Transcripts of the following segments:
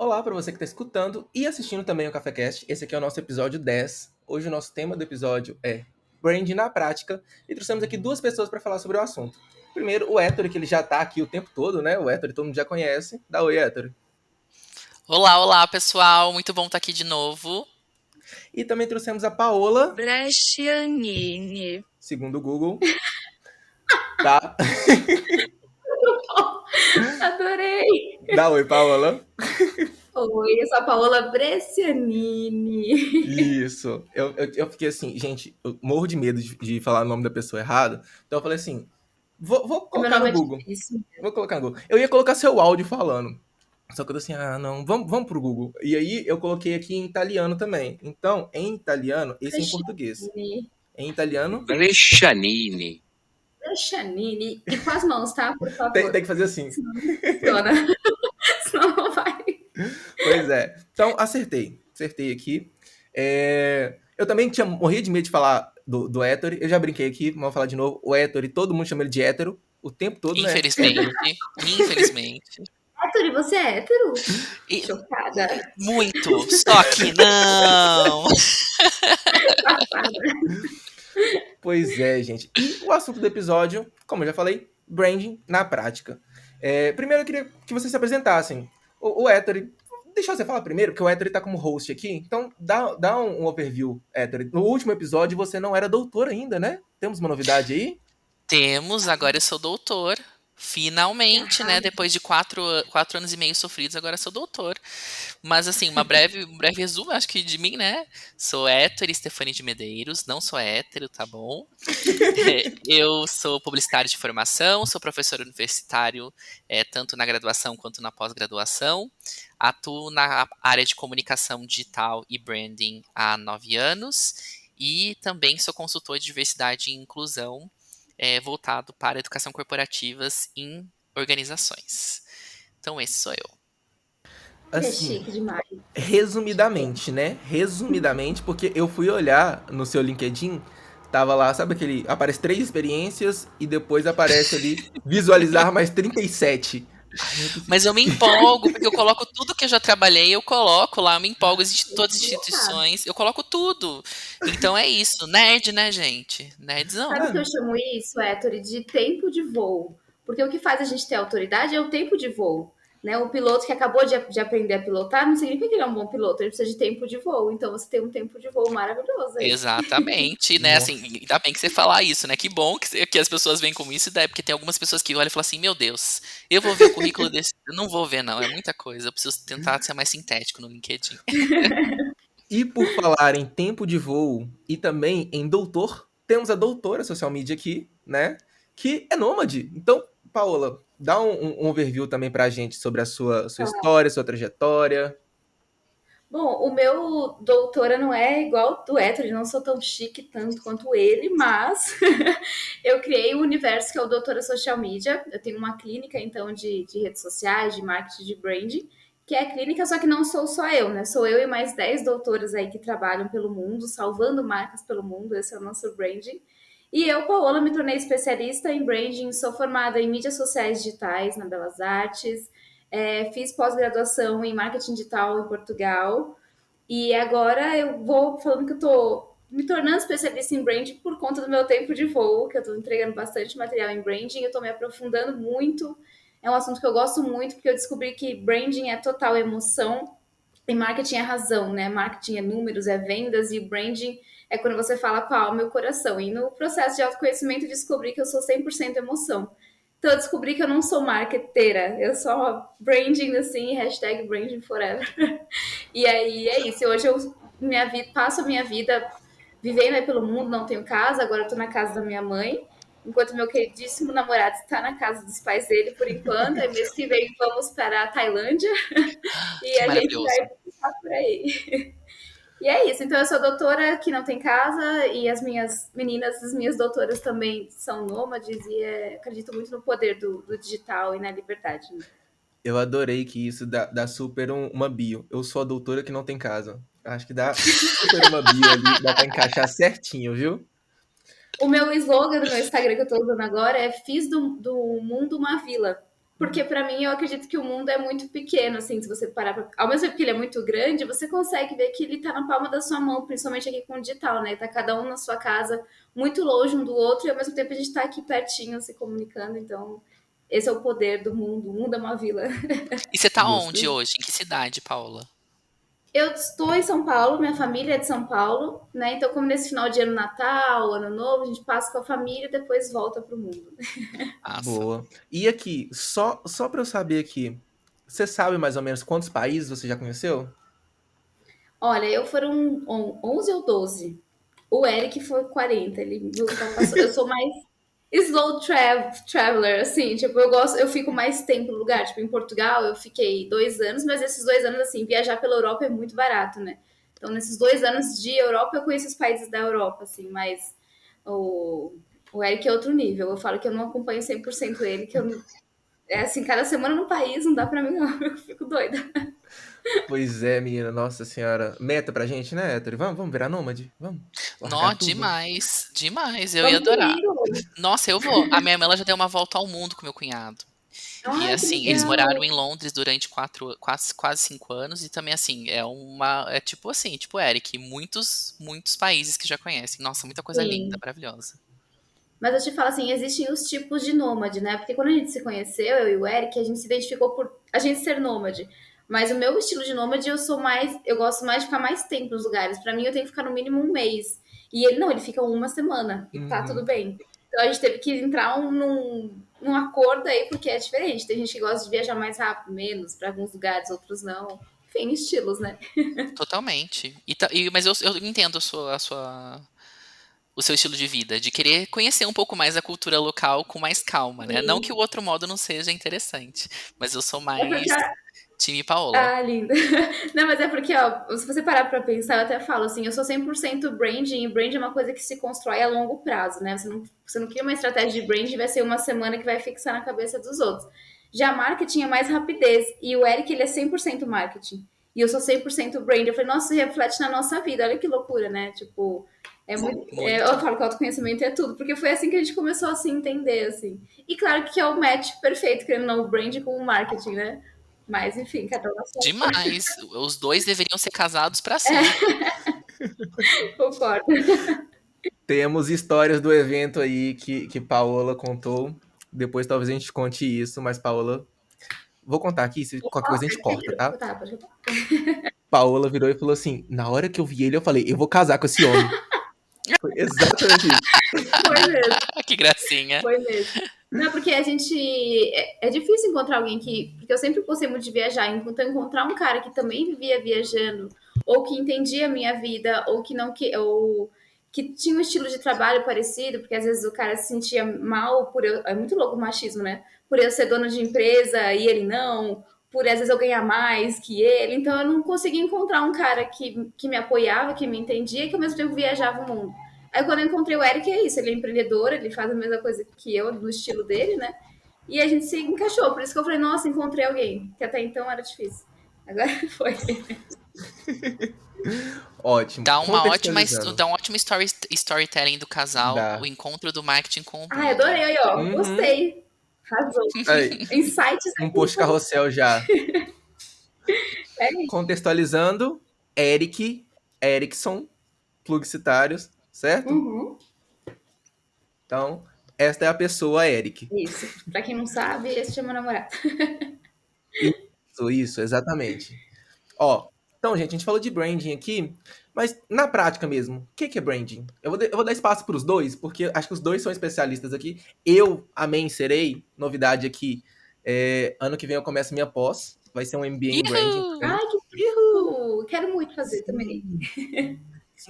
Olá para você que está escutando e assistindo também o CaféCast. Esse aqui é o nosso episódio 10. Hoje o nosso tema do episódio é Branding na Prática e trouxemos aqui duas pessoas para falar sobre o assunto. Primeiro, o Héctor, que ele já está aqui o tempo todo, né? O Héctor todo mundo já conhece. Dá oi, Héctor. Olá, pessoal. Muito bom estar aqui de novo. E também trouxemos a Paola, Brescianini. segundo o Google. Tá? Adorei! Dá oi, Paola. Oi, eu sou a Paola Brescianini. Isso. Eu fiquei assim, gente, eu morro de medo de falar o nome da pessoa errado. Então eu falei assim, vou Meu colocar no nome é Google. difícil. Vou colocar no Google. Eu ia colocar seu áudio falando. Só que eu disse assim, não, vamos pro Google. E aí eu coloquei aqui em italiano também. Então, em italiano, esse é em português. Brescianini. Em italiano, Brescianini. Brescianini. E com as mãos, tá? Por favor. tem que fazer assim. Senão não funciona. Senão não vai. Pois é. Então, acertei. Acertei aqui. Eu também tinha morrido de medo de falar do Héctor. Eu já brinquei aqui, vamos falar de novo. O Héctor, e todo mundo chama ele de hétero o tempo todo, né? Infelizmente. Hétero, você é hétero? E- Chocada. Muito. Só que não. Pois é, gente. E o assunto do episódio, como eu já falei, branding na prática. Primeiro eu queria que vocês se apresentassem. O Héctor, deixa você falar primeiro, porque o Héctor tá como host aqui. Então, dá um overview, Héctor. No último episódio você não era doutor ainda, né? Temos uma novidade aí? Temos, agora eu sou doutor. Finalmente, né? Depois de 4 anos e meio sofridos, agora eu sou doutor. Mas, assim, um breve resumo, acho que de mim, né? Sou Héctor Stefani de Medeiros, não sou hétero, tá bom? Eu sou publicitário de formação, sou professor universitário, tanto na graduação quanto na pós-graduação. Atuo na área de comunicação digital e branding há 9 anos. E também sou consultor de diversidade e inclusão, voltado para educação corporativas em organizações. Então, esse sou eu. É Assim, chique demais. resumidamente, né? Resumidamente, porque eu fui olhar no seu LinkedIn, tava lá, sabe aquele. Aparece 3 experiências e depois aparece ali visualizar mais 37. Mas eu me empolgo, porque eu coloco tudo que eu já trabalhei, eu coloco lá, eu me empolgo, todas as instituições, eu coloco tudo. Então é isso, nerd, né, gente? Nerdzão. Sabe o que eu chamo isso, Héctor, de tempo de voo? Porque o que faz a gente ter autoridade é o tempo de voo. Né? O piloto que acabou de aprender a pilotar não significa que ele é um bom piloto, ele precisa de tempo de voo. Então você tem um tempo de voo maravilhoso aí. Exatamente, né? Assim, ainda bem que você falar isso, né? Que bom que as pessoas vêm com isso, porque tem algumas pessoas que olham e falam assim: meu Deus, eu vou ver o currículo desse. Eu não vou ver, não, é muita coisa. Eu preciso tentar ser mais sintético no LinkedIn. E por falar em tempo de voo e também em doutor, temos a doutora social media aqui, né? Que é nômade. Então, Paola, dá um overview também pra gente sobre a sua história, sua trajetória. Bom, o meu doutora não é igual do Héctor, não sou tão chique tanto quanto ele, mas eu criei um universo que é o Doutora Social Media. Eu tenho uma clínica, então, de redes sociais, de marketing, de branding, que é clínica, só que não sou só eu, né? Sou eu e mais 10 doutoras aí que trabalham pelo mundo, salvando marcas pelo mundo, esse é o nosso branding. E eu, Paola, me tornei especialista em branding, sou formada em mídias sociais digitais na Belas Artes, fiz pós-graduação em marketing digital em Portugal. E agora eu vou falando que eu tô me tornando especialista em branding por conta do meu tempo de voo, que eu tô entregando bastante material em branding, eu tô me aprofundando muito. É um assunto que eu gosto muito, porque eu descobri que branding é total emoção e marketing é razão, né? Marketing é números, é vendas e branding é quando você fala com a alma e o coração. E no processo de autoconhecimento eu descobri que eu sou 100% emoção. Então eu descobri que eu não sou marqueteira, eu sou branding assim, hashtag branding forever. E aí é isso, hoje eu passo a minha vida vivendo aí pelo mundo, não tenho casa, agora eu tô na casa da minha mãe, enquanto meu queridíssimo namorado está na casa dos pais dele por enquanto, aí mês que vem vamos para a Tailândia e Que a gente maravilhoso. vai passar por aí. E é isso, então eu sou doutora que não tem casa e as minhas meninas, as minhas doutoras também são nômades e acredito muito no poder do digital e na liberdade. Né? Eu adorei que isso dá super uma bio. Eu sou a doutora que não tem casa. Acho que dá super uma bio ali, dá pra encaixar certinho, viu? O meu slogan do meu Instagram que eu tô usando agora é Fiz do mundo uma vila. Porque pra mim eu acredito que o mundo é muito pequeno, assim, se você parar pra... Ao mesmo tempo que ele é muito grande, você consegue ver que ele tá na palma da sua mão, principalmente aqui com o digital, né? Tá cada um na sua casa, muito longe um do outro, e ao mesmo tempo a gente tá aqui pertinho se comunicando, então esse é o poder do mundo. O mundo é uma vila. E você tá onde Justo. hoje? Em que cidade, Paula? Eu estou em São Paulo, minha família é de São Paulo, né? Então, como nesse final de ano, Natal, Ano Novo, a gente passa com a família e depois volta pro mundo. Nossa. Boa. E aqui, só pra eu saber aqui, você sabe mais ou menos quantos países você já conheceu? Olha, eu foram 11 ou 12. O Eric foi 40, ele ultrapassou. Eu sou mais traveler, assim, tipo, eu fico mais tempo no lugar. Tipo, em Portugal eu fiquei 2 anos, mas esses 2 anos, assim, viajar pela Europa é muito barato, né? Então, nesses 2 anos de Europa, eu conheço os países da Europa, assim, mas o, o Eric é outro nível. Eu falo que eu não acompanho 100% ele, que eu não, é assim, cada semana num país, não dá pra mim, não. Eu fico doida. Pois é, menina, nossa senhora. Meta pra gente, né, Héctor? Vamos virar nômade? Vamos Nó, largar tudo? demais, demais. Eu ia Vamos adorar. comigo. Nossa, eu vou. A minha irmã ela já deu uma volta ao mundo com meu cunhado. E Ai, que assim, eles moraram legal. em Londres durante quase 5 anos. E também, assim, é tipo assim, tipo Eric, muitos países que já conhecem. Nossa, muita coisa linda, Sim. maravilhosa. Mas eu te falo assim, existem os tipos de nômade, né? Porque quando a gente se conheceu, eu e o Eric, a gente se identificou por a gente ser nômade. Mas o meu estilo de nômade, eu gosto mais de ficar mais tempo nos lugares. Pra mim, eu tenho que ficar no mínimo um mês. E ele não, ele fica uma semana e tá tudo Uhum. bem. Então a gente teve que entrar num acordo aí, porque é diferente. Tem gente que gosta de viajar mais rápido, menos, pra alguns lugares, outros não. Enfim, estilos, né? Totalmente. Mas eu entendo o seu estilo de vida, de querer conhecer um pouco mais a cultura local com mais calma, né? Não que o Sim. outro modo não seja interessante, mas eu sou É porque mais time Paola. ah, linda. Não, mas é porque, ó, se você parar pra pensar, eu até falo assim, eu sou 100% branding, e branding é uma coisa que se constrói a longo prazo, né? Você não cria uma estratégia de branding e vai ser uma semana que vai fixar na cabeça dos outros. Já marketing é mais rapidez, e o Eric, ele é 100% marketing, e eu sou 100% brand. Eu falei, nossa, isso reflete na nossa vida, olha que loucura, né? Tipo, eu Muito. falo que o autoconhecimento é tudo, porque foi assim que a gente começou a se entender, assim. E claro que é o match perfeito, querendo ou não, o brand com o marketing, né? Mas, enfim, cada um na sua. Demais. Os dois deveriam ser casados pra sempre. Concordo. Temos histórias do evento aí que Paola contou. Depois talvez a gente conte isso, mas Paola. Vou contar aqui, se qualquer coisa a gente corta, tá? Tá, pode contar. Paola virou e falou assim: na hora que eu vi ele, eu falei, eu vou casar com esse homem. Foi exatamente isso. Foi mesmo, Que gracinha. foi mesmo. Não, porque a gente. É difícil encontrar alguém que. Porque eu sempre gostei muito de viajar. Então, encontrar um cara que também vivia viajando, ou que entendia a minha vida, ou que não. Ou que tinha um estilo de trabalho parecido, porque às vezes o cara se sentia mal por eu. É muito louco o machismo, né? Por eu ser dona de empresa e ele não. Por às vezes eu ganhar mais que ele. Então, eu não conseguia encontrar um cara que me apoiava, que me entendia e que ao mesmo tempo viajava o mundo. Aí quando eu encontrei o Eric, é isso, ele é empreendedor, ele faz a mesma coisa que eu, no estilo dele, né? E a gente se encaixou, por isso que eu falei, nossa, encontrei alguém, que até então era difícil. Agora foi. Ótimo. Contextualizando. Dá um ótimo storytelling do casal, o Dá. encontro do marketing com o Ai, branding. adorei aí, ó. Uhum. Gostei. Arrasou. Aí, Insights um aqui. post carrossel já. É isso. Contextualizando, Eric, Erickson, plugcitários, certo? Uhum. Então, esta é a pessoa Eric. Isso. Pra quem não sabe, esse chama namorado. Isso, exatamente. Ó, então, gente, a gente falou de branding aqui, mas na prática mesmo, o que é branding? Eu vou dar espaço para os dois, porque acho que os dois são especialistas aqui. Eu, amém, serei, novidade aqui, ano que vem eu começo minha pós, vai ser um MBA em branding Uhul! também. Ai, que Uhul! tudo! Quero muito fazer também. Sim,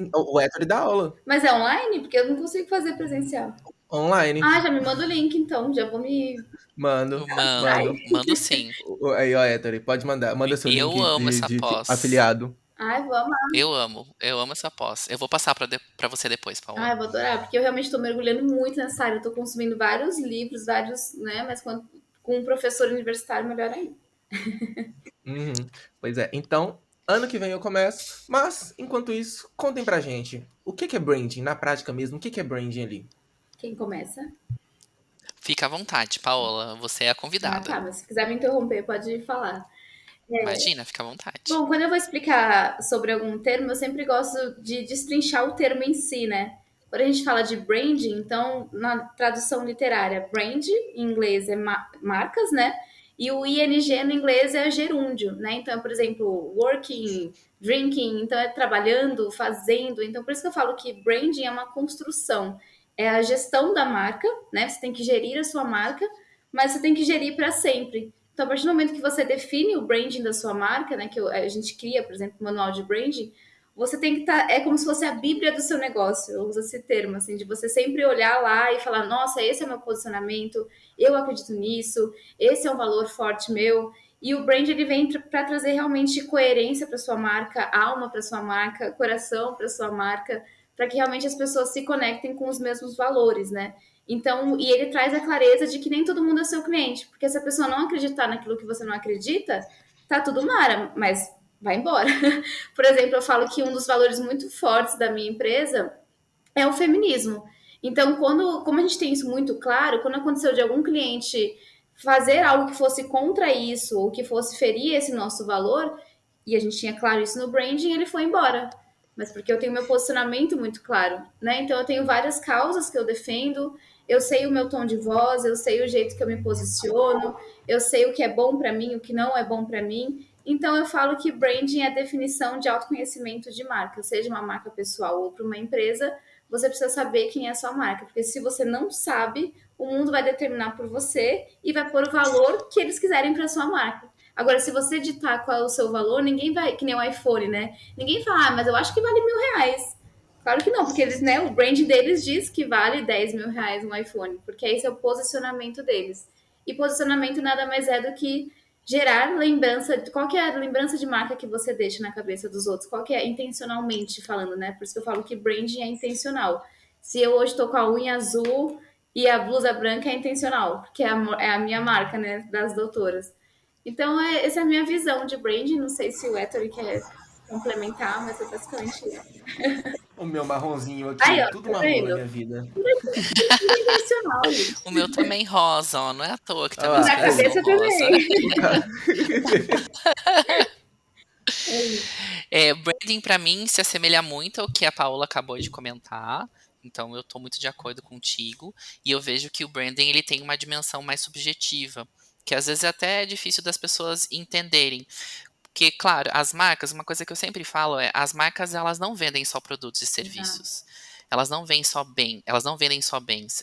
sim. O Héctor dá aula Mas é online? Porque eu não consigo fazer presencial. online. Ah, já me manda o link, então. Já vou me Mando, cadastrar. Mando, mando sim. Aí, ó, Héctor, pode mandar. Manda seu Eu link amo essa de pós. afiliado. Ai, vou amar. Eu amo essa pós. Eu vou passar pra você depois, Paola. Ai, vou adorar, porque eu realmente estou mergulhando muito nessa área. Eu tô consumindo vários livros, vários, né? Mas com um professor universitário, melhor ainda. Uhum. Pois é. Então, ano que vem eu começo. Mas, enquanto isso, contem pra gente. O que é branding? Na prática mesmo, o que é branding ali? Quem começa? Fica à vontade, Paola, você é a Ah, convidada. tá, mas se quiser me interromper, pode falar. Imagina, fica à vontade. Bom, quando eu vou explicar sobre algum termo, eu sempre gosto de destrinchar o termo em si, né? Quando a gente fala de branding, então, na tradução literária, brand em inglês é marcas, né? E o ing no inglês é gerúndio, né? Então, por exemplo, working, drinking, então é trabalhando, fazendo. Então, por isso que eu falo que branding é uma construção, é a gestão da marca, né? Você tem que gerir a sua marca, mas você tem que gerir para sempre. Então, a partir do momento que você define o branding da sua marca, né, que a gente cria, por exemplo, o manual de branding, você tem que estar, é como se fosse a bíblia do seu negócio, eu uso esse termo, assim, de você sempre olhar lá e falar, nossa, esse é o meu posicionamento, eu acredito nisso, esse é um valor forte meu, e o brand, ele vem para trazer realmente coerência para sua marca, alma para sua marca, coração para sua marca, para que realmente as pessoas se conectem com os mesmos valores, né? Então, e ele traz a clareza de que nem todo mundo é seu cliente, porque se a pessoa não acreditar naquilo que você não acredita, tá tudo mara, mas vai embora. Por exemplo, eu falo que um dos valores muito fortes da minha empresa é o feminismo. Então, como a gente tem isso muito claro, quando aconteceu de algum cliente fazer algo que fosse contra isso ou que fosse ferir esse nosso valor, e a gente tinha claro isso no branding, ele foi embora. Mas porque eu tenho meu posicionamento muito claro, né? Então eu tenho várias causas que eu defendo, eu sei o meu tom de voz, eu sei o jeito que eu me posiciono, eu sei o que é bom para mim, o que não é bom para mim. Então eu falo que branding é a definição de autoconhecimento de marca, seja uma marca pessoal ou para uma empresa, você precisa saber quem é a sua marca, porque se você não sabe, o mundo vai determinar por você e vai pôr o valor que eles quiserem para sua marca. Agora, se você ditar qual é o seu valor, ninguém vai, que nem o iPhone, né? Ninguém fala, ah, mas eu acho que vale R$ 1.000. Claro que não, porque eles, né, o brand deles diz que vale R$ 10.000 um iPhone, porque esse é o posicionamento deles. E posicionamento nada mais é do que gerar lembrança. Qual que é a lembrança de marca que você deixa na cabeça dos outros? Qual que é intencionalmente falando, né? Por isso que eu falo que branding é intencional. Se eu hoje tô com a unha azul e a blusa branca é intencional, porque é a minha marca, né, das doutoras. Então, essa é a minha visão de branding. Não sei se o Héctor quer complementar, mas é basicamente isso. O meu marronzinho Aí, aqui, ó, tudo tá marrom na vendo? minha vida. Tudo é intencional, gente. O meu também rosa, ó, não é à toa que Olha também as Na lá, coisas são cabeça rosa. também. o cara. É isso. Branding pra mim se assemelha muito ao que a Paola acabou de comentar. Então eu tô muito de acordo contigo e eu vejo que o branding ele tem uma dimensão mais subjetiva, que às vezes até é difícil das pessoas entenderem. Porque, claro, as marcas, uma coisa que eu sempre falo é, as marcas elas não vendem só produtos e Exato. serviços. Elas não vendem só bens,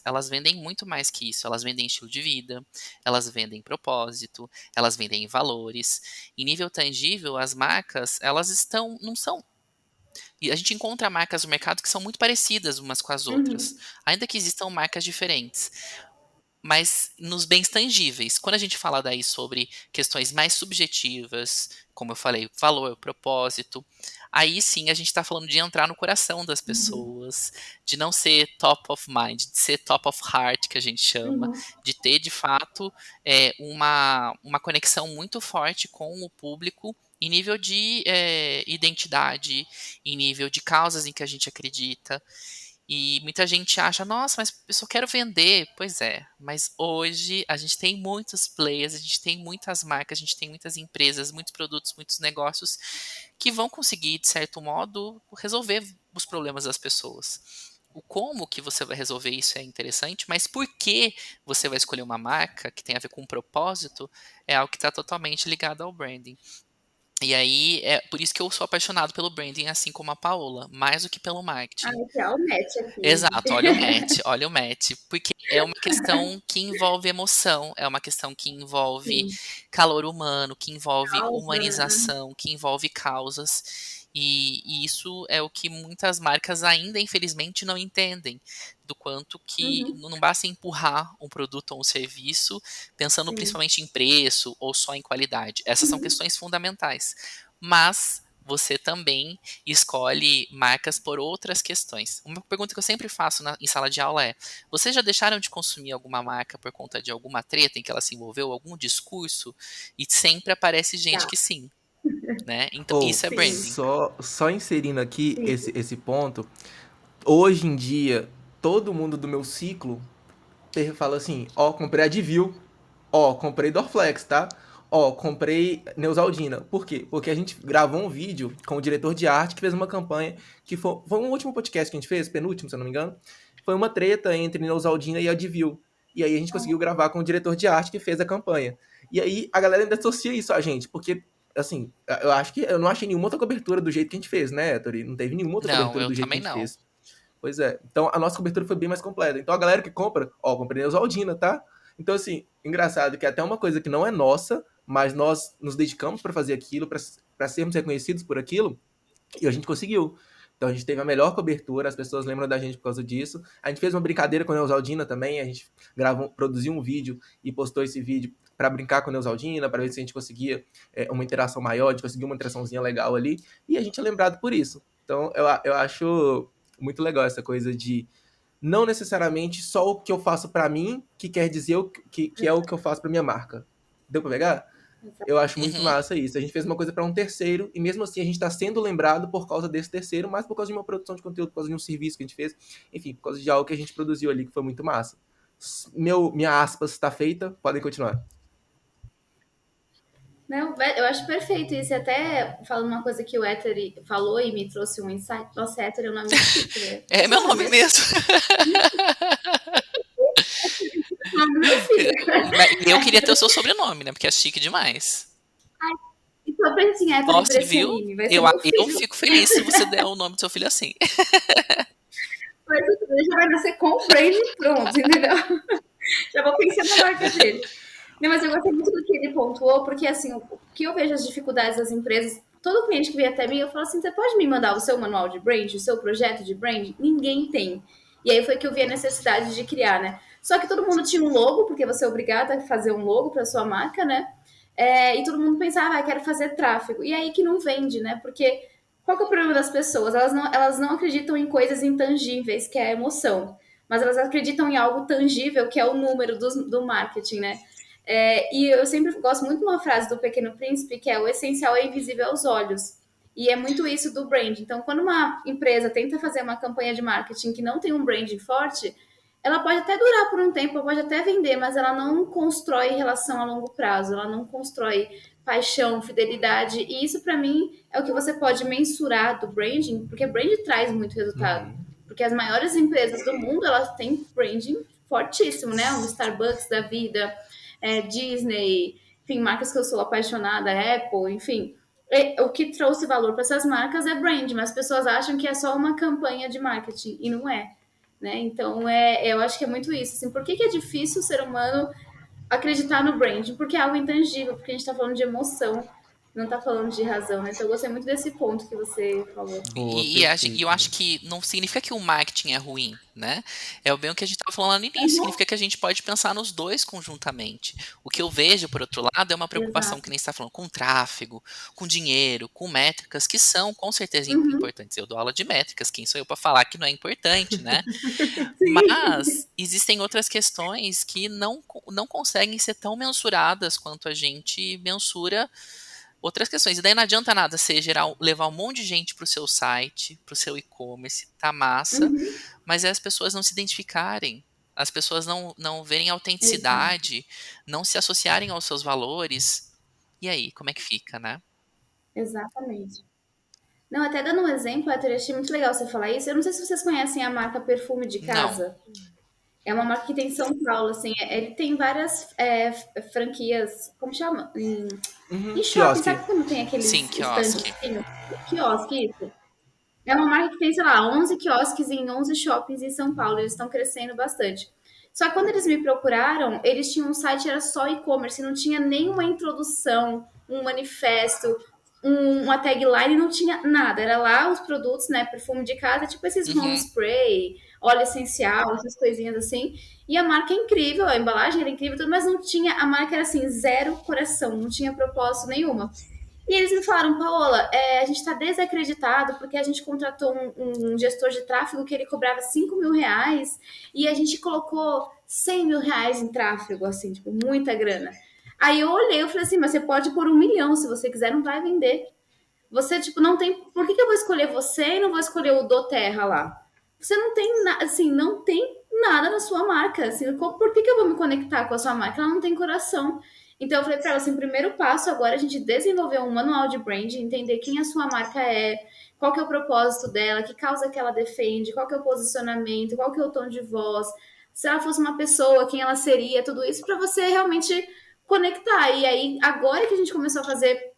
elas vendem muito mais que isso. Elas vendem estilo de vida, elas vendem propósito, elas vendem valores. Em nível tangível, as marcas, elas estão, não são. E a gente encontra marcas no mercado que são muito parecidas umas com as outras, Uhum. ainda que existam marcas diferentes. Mas nos bens tangíveis, quando a gente fala daí sobre questões mais subjetivas, como eu falei, valor, propósito, aí sim a gente está falando de entrar no coração das Uhum. pessoas, de não ser top of mind, de ser top of heart, que a gente chama, Uhum. de ter de fato uma conexão muito forte com o público em nível de identidade, em nível de causas em que a gente acredita. E muita gente acha, nossa, mas eu só quero vender. Pois é, mas hoje a gente tem muitos players, a gente tem muitas marcas, a gente tem muitas empresas, muitos produtos, muitos negócios que vão conseguir, de certo modo, resolver os problemas das pessoas. O como que você vai resolver isso é interessante, mas por que você vai escolher uma marca que tem a ver com um propósito é algo que está totalmente ligado ao branding. E aí, é por isso que eu sou apaixonado pelo branding, assim como a Paola, mais do que pelo Ah, marketing. aqui, ó, o match aqui. Exato, olha o match, olha o match, porque é uma questão que envolve emoção, é uma questão que envolve Sim. calor humano, que envolve Causa, né? humanização, que envolve causas, e isso é o que muitas marcas ainda, infelizmente, não entendem, do quanto que Uhum. não basta empurrar um produto ou um serviço pensando Sim. principalmente em preço ou só em qualidade. Essas são Uhum. questões fundamentais, mas você também escolhe marcas por outras questões. Uma pergunta que eu sempre faço em sala de aula é: vocês já deixaram de consumir alguma marca por conta de alguma treta em que ela se envolveu, algum discurso? E sempre aparece gente Tá. que sim, né? Então, Ou, isso é Sim. branding. só inserindo aqui Sim. esse ponto, hoje em dia, todo mundo do meu ciclo fala assim, ó, comprei Advil, ó, comprei Dorflex, tá? Ó, comprei Neusaldina. Por quê? Porque a gente gravou um vídeo com o diretor de arte que fez uma campanha que foi um último podcast que a gente fez, penúltimo, se eu não me engano. Foi uma treta entre Neusaldina e Advil. E aí a gente conseguiu gravar com o diretor de arte que fez a campanha. E aí a galera ainda associa isso a gente, porque, assim, eu acho que eu não achei nenhuma outra cobertura do jeito que a gente fez, né, Tori? Não teve nenhuma outra Não, cobertura eu do jeito que a também gente não. fez. Pois é. Então a nossa cobertura foi bem mais completa. Então a galera que compra, ó, comprei Neusaldina, tá? Então, assim, engraçado que é até uma coisa que não é nossa, mas nós nos dedicamos para fazer aquilo, para sermos reconhecidos por aquilo, e a gente conseguiu. Então a gente teve a melhor cobertura, as pessoas lembram da gente por causa disso. A gente fez uma brincadeira com a Neusaldina também, a gente produziu um vídeo e postou esse vídeo para brincar com a Neusaldina, para ver se a gente conseguia uma interação maior, a gente conseguiu uma interaçãozinha legal ali, e a gente é lembrado por isso. Então eu acho muito legal essa coisa de não necessariamente só o que eu faço para mim, que quer dizer que é o que eu faço para minha marca. Deu para pegar? Eu acho muito Uhum. massa isso. A gente fez uma coisa para um terceiro e mesmo assim a gente está sendo lembrado por causa desse terceiro, mas por causa de uma produção de conteúdo, por causa de um serviço que a gente fez, enfim, por causa de algo que a gente produziu ali que foi muito massa. Minha aspas está feita, podem continuar. Não, eu acho perfeito isso. E até falando uma coisa que o Éter falou e me trouxe um insight. Nossa, Éter é um nome chique, né? É meu nome Sabe? mesmo. O nome do meu filho. E eu queria ter o seu sobrenome, né? Porque é chique demais. Então, pensa assim, Éter Nossa, viu? Brescianini, vai ser Eu, meu eu filho. fico feliz se você der o nome do seu filho assim. Mas já vai nascer com o brand pronto, entendeu? Já vou pensar na marca dele. Não, mas eu gostei muito do que ele pontuou, porque assim, o que eu vejo as dificuldades das empresas, todo cliente que vem até mim, eu falo assim, você pode me mandar o seu manual de brand, o seu projeto de brand? Ninguém tem. E aí foi que eu vi a necessidade de criar, né? Só que todo mundo tinha um logo, porque você é obrigado a fazer um logo para sua marca, né? E todo mundo pensava, quero fazer tráfego. E aí que não vende, né? Porque qual que é o problema das pessoas? Elas não acreditam em coisas intangíveis, que é a emoção. Mas elas acreditam em algo tangível, que é o número do marketing, né? E eu sempre gosto muito de uma frase do Pequeno Príncipe, que é o essencial é invisível aos olhos. E é muito isso do brand. Então, quando uma empresa tenta fazer uma campanha de marketing que não tem um branding forte, ela pode até durar por um tempo, pode até vender, mas ela não constrói relação a longo prazo, ela não constrói paixão, fidelidade. E isso, para mim, é o que você pode mensurar do branding, porque brand traz muito resultado. Porque as maiores empresas do mundo, elas têm branding fortíssimo, né? Um Starbucks da vida, Disney, enfim, marcas que eu sou apaixonada, Apple, enfim. O que trouxe valor para essas marcas é brand, mas as pessoas acham que é só uma campanha de marketing, e não é. Né? Então, eu acho que é muito isso. Assim, por que é difícil o ser humano acreditar no branding? Porque é algo intangível, porque a gente está falando de emoção, não está falando de razão. Né? Então, eu gostei muito desse ponto que você falou. Boa, E eu perfeito. acho que não significa que o marketing é ruim, né? É bem o que a gente estava falando lá no início. Significa que a gente pode pensar nos dois conjuntamente. O que eu vejo, por outro lado, é uma preocupação que Exato. nem está falando com tráfego, com dinheiro, com métricas, que são com certeza Uhum. importantes. Eu dou aula de métricas, quem sou eu para falar que não é importante, né? Sim. Mas existem outras questões que não conseguem ser tão mensuradas quanto a gente mensura outras questões. E daí não adianta nada você levar um monte de gente para o seu site, para o seu e-commerce, tá massa, Uhum. mas é as pessoas não se identificarem, as pessoas não verem Exato. autenticidade, não se associarem aos seus valores. E aí, como é que fica, né? Exatamente. Não, até dando um exemplo, Arthur, eu achei muito legal você falar isso. Eu não sei se vocês conhecem a marca Perfume de Não. Casa. É uma marca que tem em São Paulo, assim. Ele tem várias franquias, como chama? Em shopping, Quiosque. sabe quando tem Sim, aqueles quiosque. estandezinhos? Quiosque, isso. É uma marca que tem, sei lá, 11 quiosques em 11 shoppings em São Paulo. Eles estão crescendo bastante. Só que quando eles me procuraram, eles tinham um site, era só e-commerce, não tinha nenhuma introdução, um manifesto, uma tagline, não tinha nada. Era lá os produtos, né? Perfume de casa, tipo esses home Uhum, spray, óleo essencial, essas coisinhas assim. E a marca é incrível, a embalagem era incrível, tudo, mas não tinha, a marca era assim, zero coração, não tinha propósito nenhuma. E eles me falaram, Paola, a gente está desacreditado porque a gente contratou um gestor de tráfego que ele cobrava R$ 5.000 e a gente colocou R$ 100.000 em tráfego, assim, tipo, muita grana. Aí eu olhei, eu falei assim, mas você pode pôr 1 milhão, se você quiser, não vai vender. Você, tipo, não tem. Por que eu vou escolher você e não vou escolher o do Terra lá? Você não tem, assim, não tem nada na sua marca. Assim, por que eu vou me conectar com a sua marca? Ela não tem coração. Então eu falei para ela assim, primeiro passo agora é a gente desenvolver um manual de branding, entender quem a sua marca é, qual que é o propósito dela, que causa que ela defende, qual que é o posicionamento, qual que é o tom de voz, se ela fosse uma pessoa, quem ela seria, tudo isso para você realmente conectar. E aí, agora que a gente começou a fazer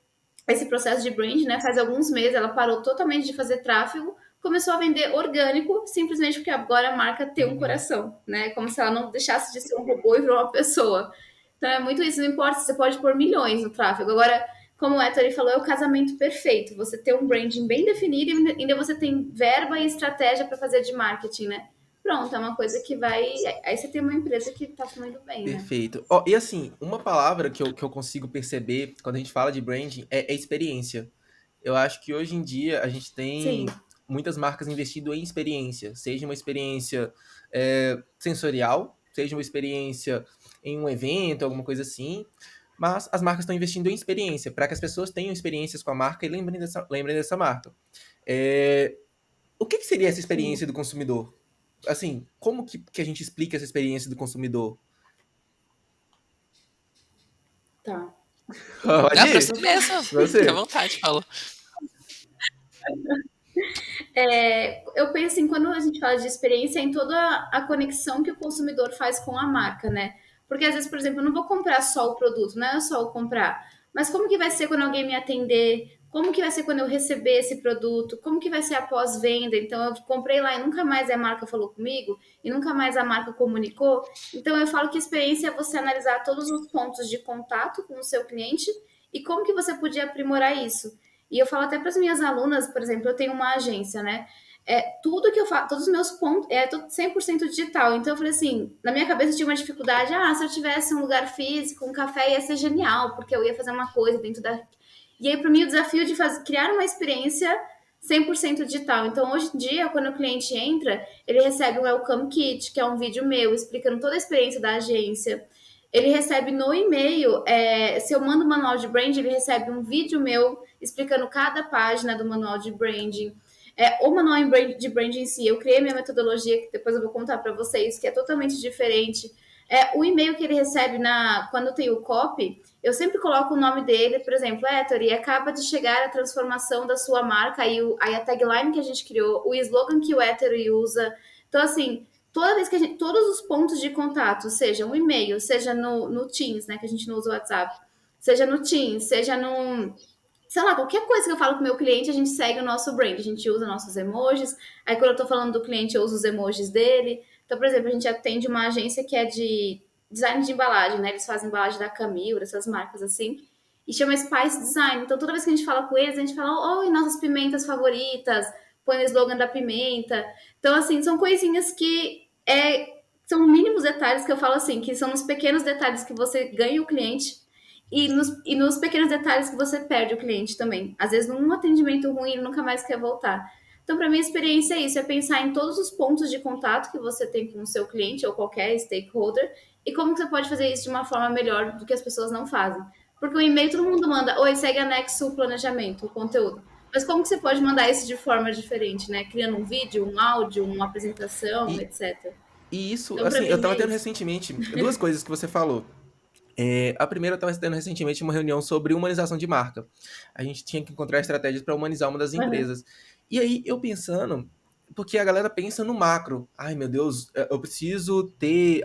esse processo de brand, né? Faz alguns meses, ela parou totalmente de fazer tráfego, começou a vender orgânico, simplesmente porque agora a marca tem um coração, né? Como se ela não deixasse de ser um robô e virou uma pessoa. Então é muito isso, não importa, você pode pôr milhões no tráfego. Agora, como o Ettore falou, é o casamento perfeito. Você ter um branding bem definido e ainda você tem verba e estratégia para fazer de marketing, né? Pronto, é uma coisa que vai. Aí você tem uma empresa que tá fluindo bem, né? Perfeito. Ó, e assim, uma palavra que eu consigo perceber quando a gente fala de branding é experiência. Eu acho que hoje em dia a gente Sim, tem muitas marcas investindo em experiência, seja uma experiência sensorial, seja uma experiência em um evento, alguma coisa assim. Mas as marcas estão investindo em experiência, para que as pessoas tenham experiências com a marca e lembrem dessa marca. É, o que seria essa sim. experiência do consumidor? Assim, como que a gente explica essa experiência do consumidor? Tá. Pode Dá pra ir? você mesmo. Fique à Você. vontade, Paulo. Eu penso assim, quando a gente fala de experiência, é em toda a conexão que o consumidor faz com a marca, né? Porque às vezes, por exemplo, eu não vou comprar só o produto, não é só o comprar. Mas como que vai ser quando alguém me atender? Como que vai ser quando eu receber esse produto? Como que vai ser após venda? Então, eu comprei lá e nunca mais a marca falou comigo e nunca mais a marca comunicou. Então, eu falo que experiência é você analisar todos os pontos de contato com o seu cliente e como que você podia aprimorar isso. E eu falo até para as minhas alunas, por exemplo, eu tenho uma agência, né? Tudo que eu faço, todos os meus pontos, é tudo 100% digital. Então eu falei assim, na minha cabeça tinha uma dificuldade, se eu tivesse um lugar físico, um café ia ser genial, porque eu ia fazer uma coisa dentro da. E aí para mim o desafio de criar uma experiência 100% digital. Então hoje em dia, quando o cliente entra, ele recebe um welcome kit, que é um vídeo meu explicando toda a experiência da agência. Ele recebe no e-mail, se eu mando o manual de branding, ele recebe um vídeo meu explicando cada página do manual de branding. O manual de branding em si, eu criei minha metodologia, que depois eu vou contar para vocês, que é totalmente diferente. O e-mail que ele recebe quando tem o copy, eu sempre coloco o nome dele, por exemplo, Ettore, acaba de chegar a transformação da sua marca, aí a tagline que a gente criou, o slogan que o Ettore usa. Então, assim, toda vez que todos os pontos de contato, seja um e-mail, seja no Teams, né, que a gente não usa o WhatsApp, seja no Teams, seja no, sei lá, qualquer coisa que eu falo com o meu cliente, a gente segue o nosso brand, a gente usa nossos emojis. Aí quando eu tô falando do cliente, eu uso os emojis dele. Então, por exemplo, a gente atende uma agência que é de design de embalagem, né? Eles fazem embalagem da Camil, dessas marcas assim. E chama Spice Design. Então, toda vez que a gente fala com eles, a gente fala, oi, nossas pimentas favoritas, põe o slogan da pimenta. Então, assim, são coisinhas que são mínimos detalhes que eu falo assim, que são nos pequenos detalhes que você ganha o cliente e nos pequenos detalhes que você perde o cliente também. Às vezes, num atendimento ruim, ele nunca mais quer voltar. Então, para mim, a experiência é isso: é pensar em todos os pontos de contato que você tem com o seu cliente ou qualquer stakeholder e como que você pode fazer isso de uma forma melhor do que as pessoas não fazem. Porque o e-mail todo mundo manda, oi, segue anexo o planejamento, o conteúdo. Mas como que você pode mandar isso de forma diferente, né? Criando um vídeo, um áudio, uma apresentação, E, etc. e isso, Então, para assim, eu mim, tava é tendo isso. recentemente duas coisas que você falou. A primeira, eu tava tendo recentemente uma reunião sobre humanização de marca. A gente tinha que encontrar estratégias para humanizar uma das Uhum. empresas. E aí, eu pensando, porque a galera pensa no macro. Ai, meu Deus, eu preciso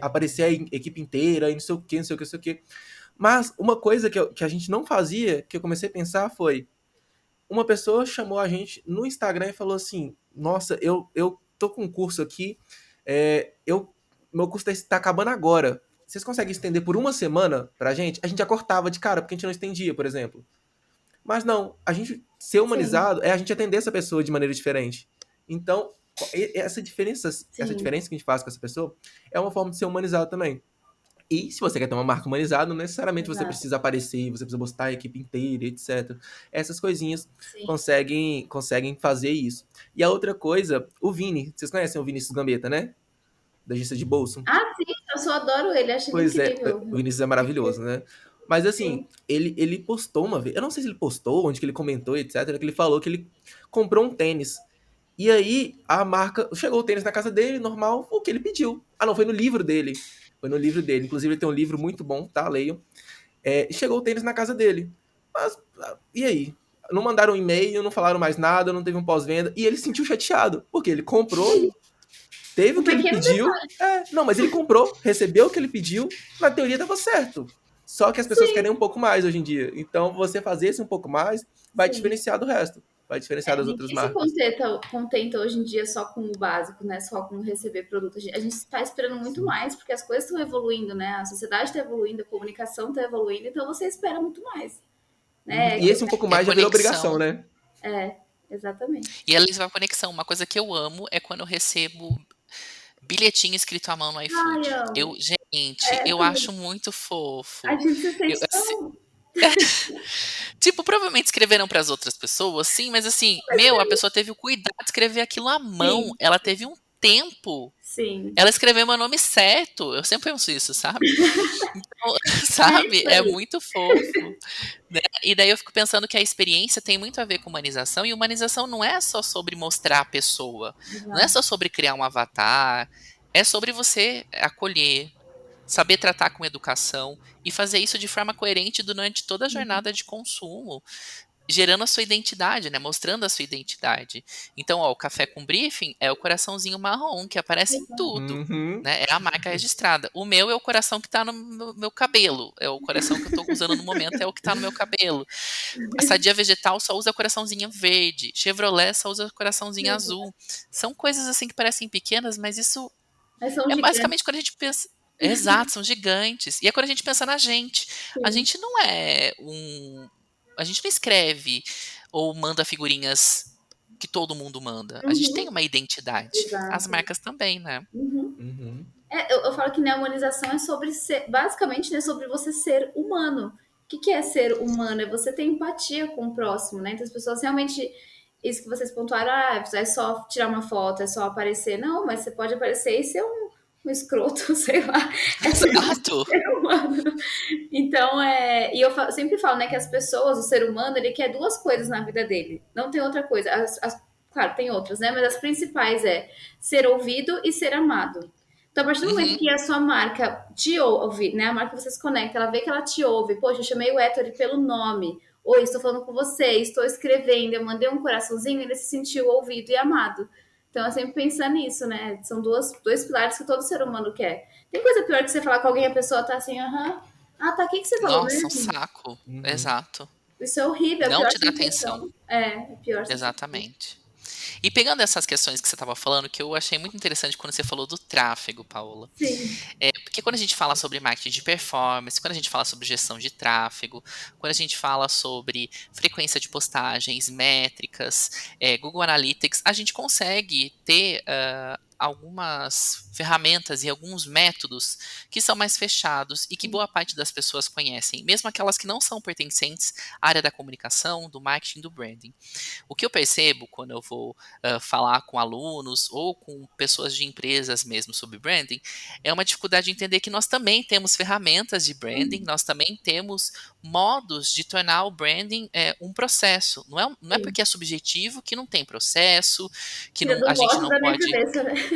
aparecer a equipe inteira, e não sei o quê, não sei o que, não sei o quê. Mas uma coisa que a gente não fazia, que eu comecei a pensar foi, uma pessoa chamou a gente no Instagram e falou assim, nossa, eu tô com um curso aqui, meu curso tá acabando agora. Vocês conseguem estender por uma semana pra gente? A gente já cortava de cara, porque a gente não estendia, por exemplo. Mas não, a gente ser Sim, humanizado é a gente atender essa pessoa de maneira diferente. Então, essa sim, diferença que a gente faz com essa pessoa é uma forma de ser humanizado também. E se você quer ter uma marca humanizada, não necessariamente você exato. precisa aparecer, você precisa postar a equipe inteira, etc. Essas coisinhas Sim. conseguem fazer isso. E a outra coisa, o Vini, vocês conhecem o Vinícius Gambetta, né? Da agência de bolso. Sim, eu só adoro ele, acho ele Pois é, incrível. o Vinícius é maravilhoso, né? Mas assim, Sim, ele postou uma vez, eu não sei se ele postou, onde que ele comentou, etc, que ele falou que ele comprou um tênis. E aí, a marca. Chegou o tênis na casa dele, normal, o que ele pediu. Ah, não, foi no livro dele. Foi no livro dele. Inclusive, ele tem um livro muito bom, tá? Leiam. Chegou o tênis na casa dele. Mas, e aí? Não mandaram um e-mail, não falaram mais nada, não teve um pós-venda. E ele se sentiu chateado, porque ele comprou, teve o Um que ele pequeno pediu. Não, mas ele comprou, recebeu o que ele pediu, na teoria dava certo. Só que as pessoas Sim, querem um pouco mais hoje em dia. Então, você fazer esse um pouco mais vai te sim. diferenciar do resto. Vai diferenciar das outras Ninguém se marcas. contenta hoje em dia só com o básico, né? Só com receber produto. A gente está esperando muito mais, porque as coisas estão evoluindo, né? A sociedade está evoluindo, a comunicação está evoluindo, então você espera muito mais, né? E esse um pouco E a mais já virou obrigação, conexão. né? Exatamente. E ela leva a conexão. Uma coisa que eu amo é quando eu recebo bilhetinho escrito à mão no Ai, iFood. amo. Gente, eu Também. acho muito A fofo. gente se Eu, sente assim, tão. tipo, provavelmente escreveram para as outras pessoas, sim, mas assim, meu, a pessoa teve o cuidado de escrever aquilo à mão. Sim, Ela teve um tempo. sim. Ela escreveu meu nome certo. Eu sempre penso isso, sabe? Então, É sabe? isso É aí. muito fofo. Né? E daí eu fico pensando que a experiência tem muito a ver com humanização, e humanização não é só sobre mostrar a pessoa, não é Exato. só sobre criar um avatar, é sobre você acolher, saber tratar com educação e fazer isso de forma coerente durante toda a jornada de consumo, gerando a sua identidade, né? Mostrando a sua identidade. Então, ó, o café com briefing é o coraçãozinho marrom que aparece em Exato. tudo. Uhum. Né? É a marca registrada. O meu é o coração que tá no meu cabelo. É o coração que eu tô usando no momento, é o que tá no meu cabelo. A Sadia Vegetal só usa coraçãozinho verde. Chevrolet só usa coraçãozinho azul. São coisas assim que parecem pequenas, mas isso Mas são é gigantes. basicamente quando a gente pensa. Exato, são gigantes. E é quando a gente pensa na gente. A Sim. gente não é um. A gente não escreve ou manda figurinhas que todo mundo manda. A gente tem Uhum. uma identidade. As Exato. marcas também, né? Uhum. Uhum. Eu falo que né, a humanização é sobre ser, basicamente, né, sobre você ser humano. O que é ser humano? É você ter empatia com o próximo, né? Então as pessoas realmente, isso que vocês pontuaram, é só tirar uma foto, é só aparecer. Não, mas você pode aparecer e ser um escroto, sei lá. É Exato. ser humano. Então, sempre falo, né, que as pessoas, o ser humano, ele quer duas coisas na vida dele. Não tem outra coisa. Claro, tem outras, né? Mas as principais é ser ouvido e ser amado. Então, a partir do momento Uhum. que a sua marca te ouve, né? A marca que você se conecta, ela vê que ela te ouve. Poxa, eu chamei o Ettore pelo nome. Oi, estou falando com você, estou escrevendo, eu mandei um coraçãozinho, ele se sentiu ouvido e amado. Então, eu sempre pensando nisso, né? São dois pilares que todo ser humano quer. Tem coisa pior que você falar com alguém e a pessoa tá assim, aham. Ah, tá, o que você falou Nossa, um mesmo? saco. Uhum. Exato. Isso é horrível, é a Não pior te dá atenção. sensação. É a pior sensação. Exatamente. E pegando essas questões que você estava falando, que eu achei muito interessante quando você falou do tráfego, Paola. Sim. Porque quando a gente fala sobre marketing de performance, quando a gente fala sobre gestão de tráfego, quando a gente fala sobre frequência de postagens, métricas, Google Analytics, a gente consegue ter algumas ferramentas e alguns métodos que são mais fechados e que boa parte das pessoas conhecem, mesmo aquelas que não são pertencentes à área da comunicação, do marketing, do branding. O que eu percebo quando eu vou falar com alunos ou com pessoas de empresas mesmo sobre branding é uma dificuldade de entender que nós também temos ferramentas de branding, nós também temos modos de tornar o branding um processo. Não é Sim. porque é subjetivo que não tem processo, que Tira a do gente voto não da minha pode. cabeça, né?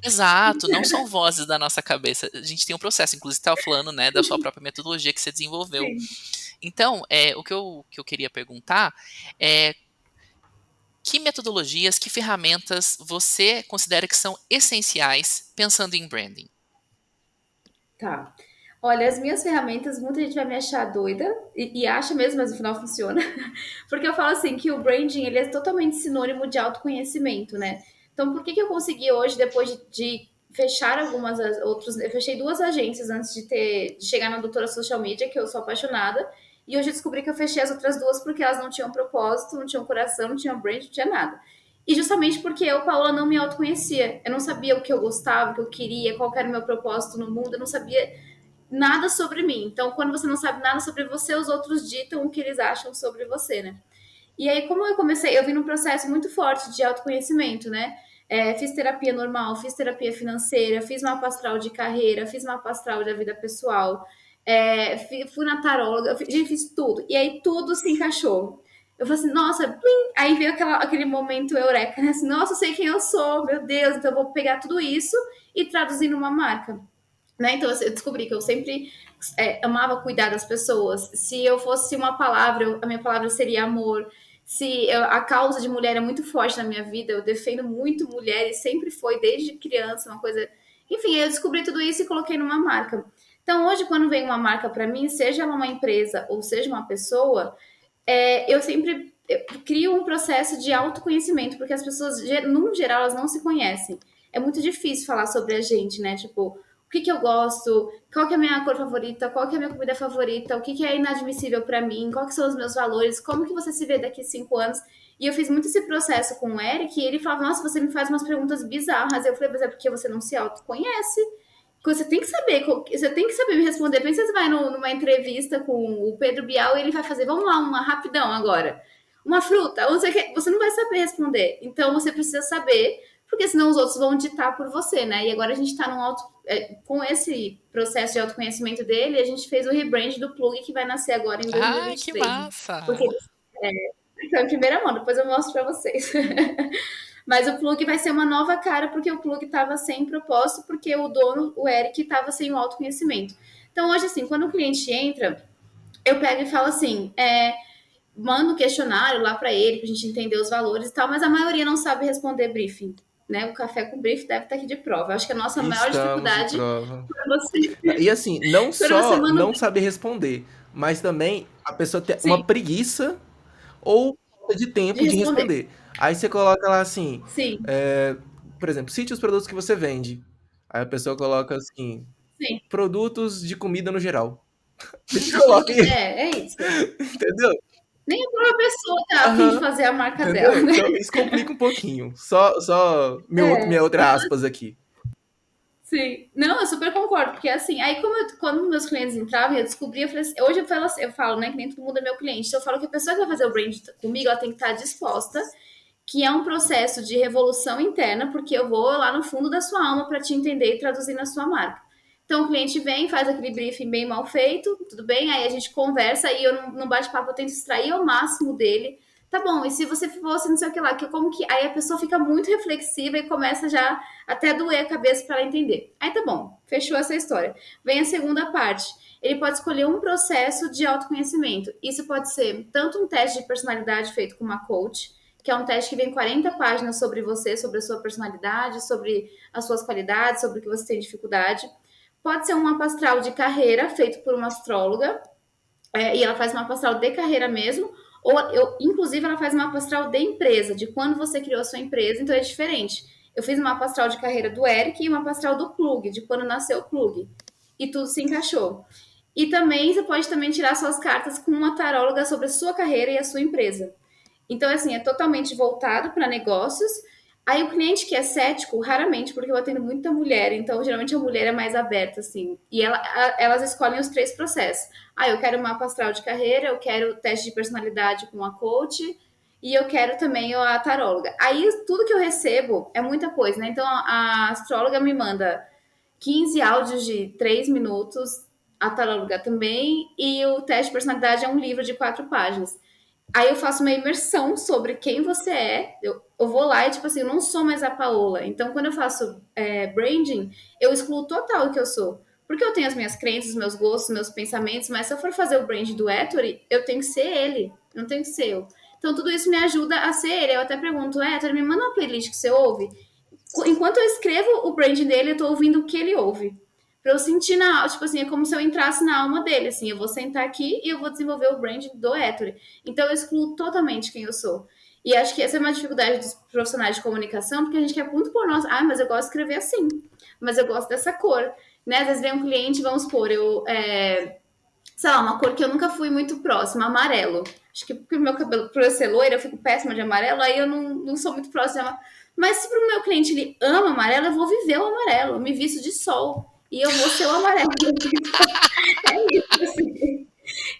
Exato, não são vozes da nossa cabeça. A gente tem um processo, inclusive você estava falando, né, da sua própria metodologia que você desenvolveu. Sim. Então, o que eu queria perguntar é que metodologias, que ferramentas você considera que são essenciais pensando em branding? Tá. Olha, as minhas ferramentas, muita gente vai me achar doida e acha mesmo, mas no final funciona. Porque eu falo assim que o branding ele é totalmente sinônimo de autoconhecimento, né? Então, por que eu consegui hoje, depois de fechar outras, eu fechei duas agências antes de chegar na Doutora Social Media, que eu sou apaixonada, e hoje eu descobri que eu fechei as outras duas porque elas não tinham propósito, não tinham coração, não tinham brand, não tinha nada. E justamente porque eu, Paola, não me autoconhecia. Eu não sabia o que eu gostava, o que eu queria, qual era o meu propósito no mundo, eu não sabia nada sobre mim. Então, quando você não sabe nada sobre você, os outros ditam o que eles acham sobre você, né? E aí, como eu vim num processo muito forte de autoconhecimento, né? Fiz terapia normal, fiz terapia financeira, fiz mapa astral de carreira, fiz mapa astral da vida pessoal, fui na taróloga, gente, fiz tudo. E aí tudo se encaixou. Eu falei assim, nossa, plim! Aí veio aquele momento eureka, né? Assim, nossa, eu sei quem eu sou, meu Deus, então eu vou pegar tudo isso e traduzir numa marca. Né? Então eu descobri que eu sempre amava cuidar das pessoas. Se eu fosse uma palavra, a minha palavra seria amor. A causa de mulher é muito forte na minha vida, eu defendo muito mulheres, sempre foi desde criança uma coisa. Enfim, eu descobri tudo isso e coloquei numa marca. Então hoje, quando vem uma marca para mim, seja ela uma empresa ou seja uma pessoa, eu sempre crio um processo de autoconhecimento, porque as pessoas, no geral, elas não se conhecem. É muito difícil falar sobre a gente, né? Tipo, o que eu gosto, qual que é a minha cor favorita, qual que é a minha comida favorita, o que é inadmissível para mim, quais são os meus valores, como que você se vê daqui a 5 anos. E eu fiz muito esse processo com o Eric, e ele falava, nossa, você me faz umas perguntas bizarras. Eu falei, mas é porque você não se autoconhece. Você tem que saber, você tem que saber me responder. Pensa se você vai numa entrevista com o Pedro Bial e ele vai fazer, vamos lá, uma rapidão agora. Uma fruta, você não vai saber responder. Então você precisa saber, porque senão os outros vão ditar por você, né? E agora a gente tá com esse processo de autoconhecimento dele, a gente fez o rebrand do plug que vai nascer agora em Ai, que 2023. Porque massa! então, em primeira mão, depois eu mostro pra vocês. Mas o plug vai ser uma nova cara, porque o plug estava sem propósito, porque o dono, o Eric, estava sem o autoconhecimento. Então, hoje, assim, quando o cliente entra, eu pego e falo assim, mando um questionário lá para ele, para a gente entender os valores e tal, mas a maioria não sabe responder briefing. Né? O café com briefing deve estar aqui de prova. Eu acho que a nossa maior Estamos de dificuldade prova. é você, E assim, não quando você só manda um não saber responder, mas também a pessoa ter sim, uma preguiça ou falta de de tempo de responder. responder. Aí você coloca lá assim, Sim, por exemplo, cite os produtos que você vende. Aí a pessoa coloca assim, sim. produtos de comida no geral. Você coloca aí, É isso. entendeu? Nem a própria pessoa tá a fim de Aham, fazer a marca dela, entendeu? né? Então isso complica um pouquinho. Só minha É. outra aspas aqui. Sim. Não, eu super concordo, porque assim, aí quando meus clientes entravam, eu descobri, eu falei assim, hoje eu falo, né, que nem todo mundo é meu cliente, então eu falo que a pessoa que vai fazer o brand comigo, ela tem que estar disposta, que é um processo de revolução interna, porque eu vou lá no fundo da sua alma para te entender e traduzir na sua marca. Então o cliente vem, faz aquele briefing bem mal feito, tudo bem, aí a gente conversa e eu não bate-papo, eu tento extrair ao máximo dele. Tá bom, e se você fosse não sei o que lá, que como que. Aí a pessoa fica muito reflexiva e começa já até doer a cabeça para ela entender. Aí tá bom, fechou essa história. Vem a segunda parte. Ele pode escolher um processo de autoconhecimento. Isso pode ser tanto um teste de personalidade feito com uma coach, que é um teste que vem 40 páginas sobre você, sobre a sua personalidade, sobre as suas qualidades, sobre o que você tem dificuldade. Pode ser um mapa astral de carreira feito por uma astróloga, e ela faz uma mapa astral de carreira mesmo, inclusive ela faz uma mapa astral de empresa, de quando você criou a sua empresa, então é diferente. Eu fiz uma mapa astral de carreira do Eric e uma mapa astral do Plug, de quando nasceu o Plug. E tudo se encaixou. E também você pode também tirar suas cartas com uma taróloga sobre a sua carreira e a sua empresa. Então, assim, é totalmente voltado para negócios. Aí o cliente que é cético, raramente, porque eu atendo muita mulher, então geralmente a mulher é mais aberta, assim. E elas escolhem os 3 processos. Ah, eu quero um mapa astral de carreira, eu quero teste de personalidade com a coach e eu quero também a taróloga. Aí tudo que eu recebo é muita coisa, né? Então a astróloga me manda 15 áudios de 3 minutos, a taróloga também, e o teste de personalidade é um livro de 4 páginas. Aí eu faço uma imersão sobre quem você é. Eu vou lá e, tipo assim, eu não sou mais a Paola. Então, quando eu faço branding, eu excluo total o que eu sou. Porque eu tenho as minhas crenças, meus gostos, meus pensamentos, mas se eu for fazer o brand do Ettore, eu tenho que ser ele, não tenho que ser eu. Então, tudo isso me ajuda a ser ele. Eu até pergunto, Ettore, me manda uma playlist que você ouve. Enquanto eu escrevo o brand dele, eu tô ouvindo o que ele ouve. Pra eu sentir na alma, tipo assim, é como se eu entrasse na alma dele, assim, eu vou sentar aqui e eu vou desenvolver o brand do Ettore. Então eu excluo totalmente quem eu sou. E acho que essa é uma dificuldade dos profissionais de comunicação, porque a gente quer muito por nós, mas eu gosto de escrever assim, mas eu gosto dessa cor, né? Às vezes vem um cliente, vamos supor, sei lá, uma cor que eu nunca fui muito próxima, amarelo. Acho que porque o meu cabelo, por eu ser loira, eu fico péssima de amarelo, aí eu não sou muito próxima de amarelo. Mas se pro meu cliente ele ama amarelo, eu vou viver o amarelo, eu me visto de sol. E eu vou ser o amarelo. É isso, assim.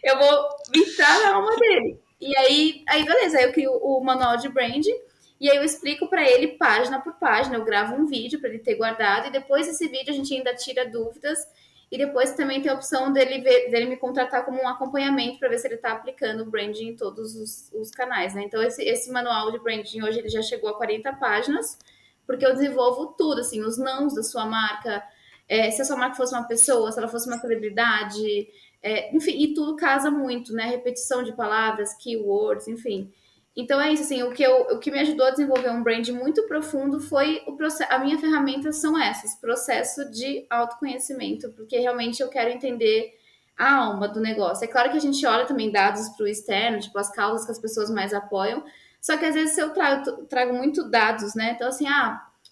Eu vou entrar na alma dele. E aí beleza, aí eu crio o manual de branding e aí eu explico para ele página por página, eu gravo um vídeo para ele ter guardado e depois desse vídeo a gente ainda tira dúvidas E depois também tem a opção dele me contratar como um acompanhamento para ver se ele está aplicando o branding em todos os canais, né? Então, esse manual de branding hoje ele já chegou a 40 páginas, porque eu desenvolvo tudo, assim, os nãos da sua marca, se a sua marca fosse uma pessoa, se ela fosse uma celebridade, enfim, e tudo casa muito, né? Repetição de palavras, keywords, enfim. Então é isso, assim, o que me ajudou a desenvolver um brand muito profundo foi o processo. A minha ferramenta são essas, processo de autoconhecimento, porque realmente eu quero entender a alma do negócio. É claro que a gente olha também dados para o externo, tipo as causas que as pessoas mais apoiam, só que às vezes eu trago muito dados, né? Então, assim,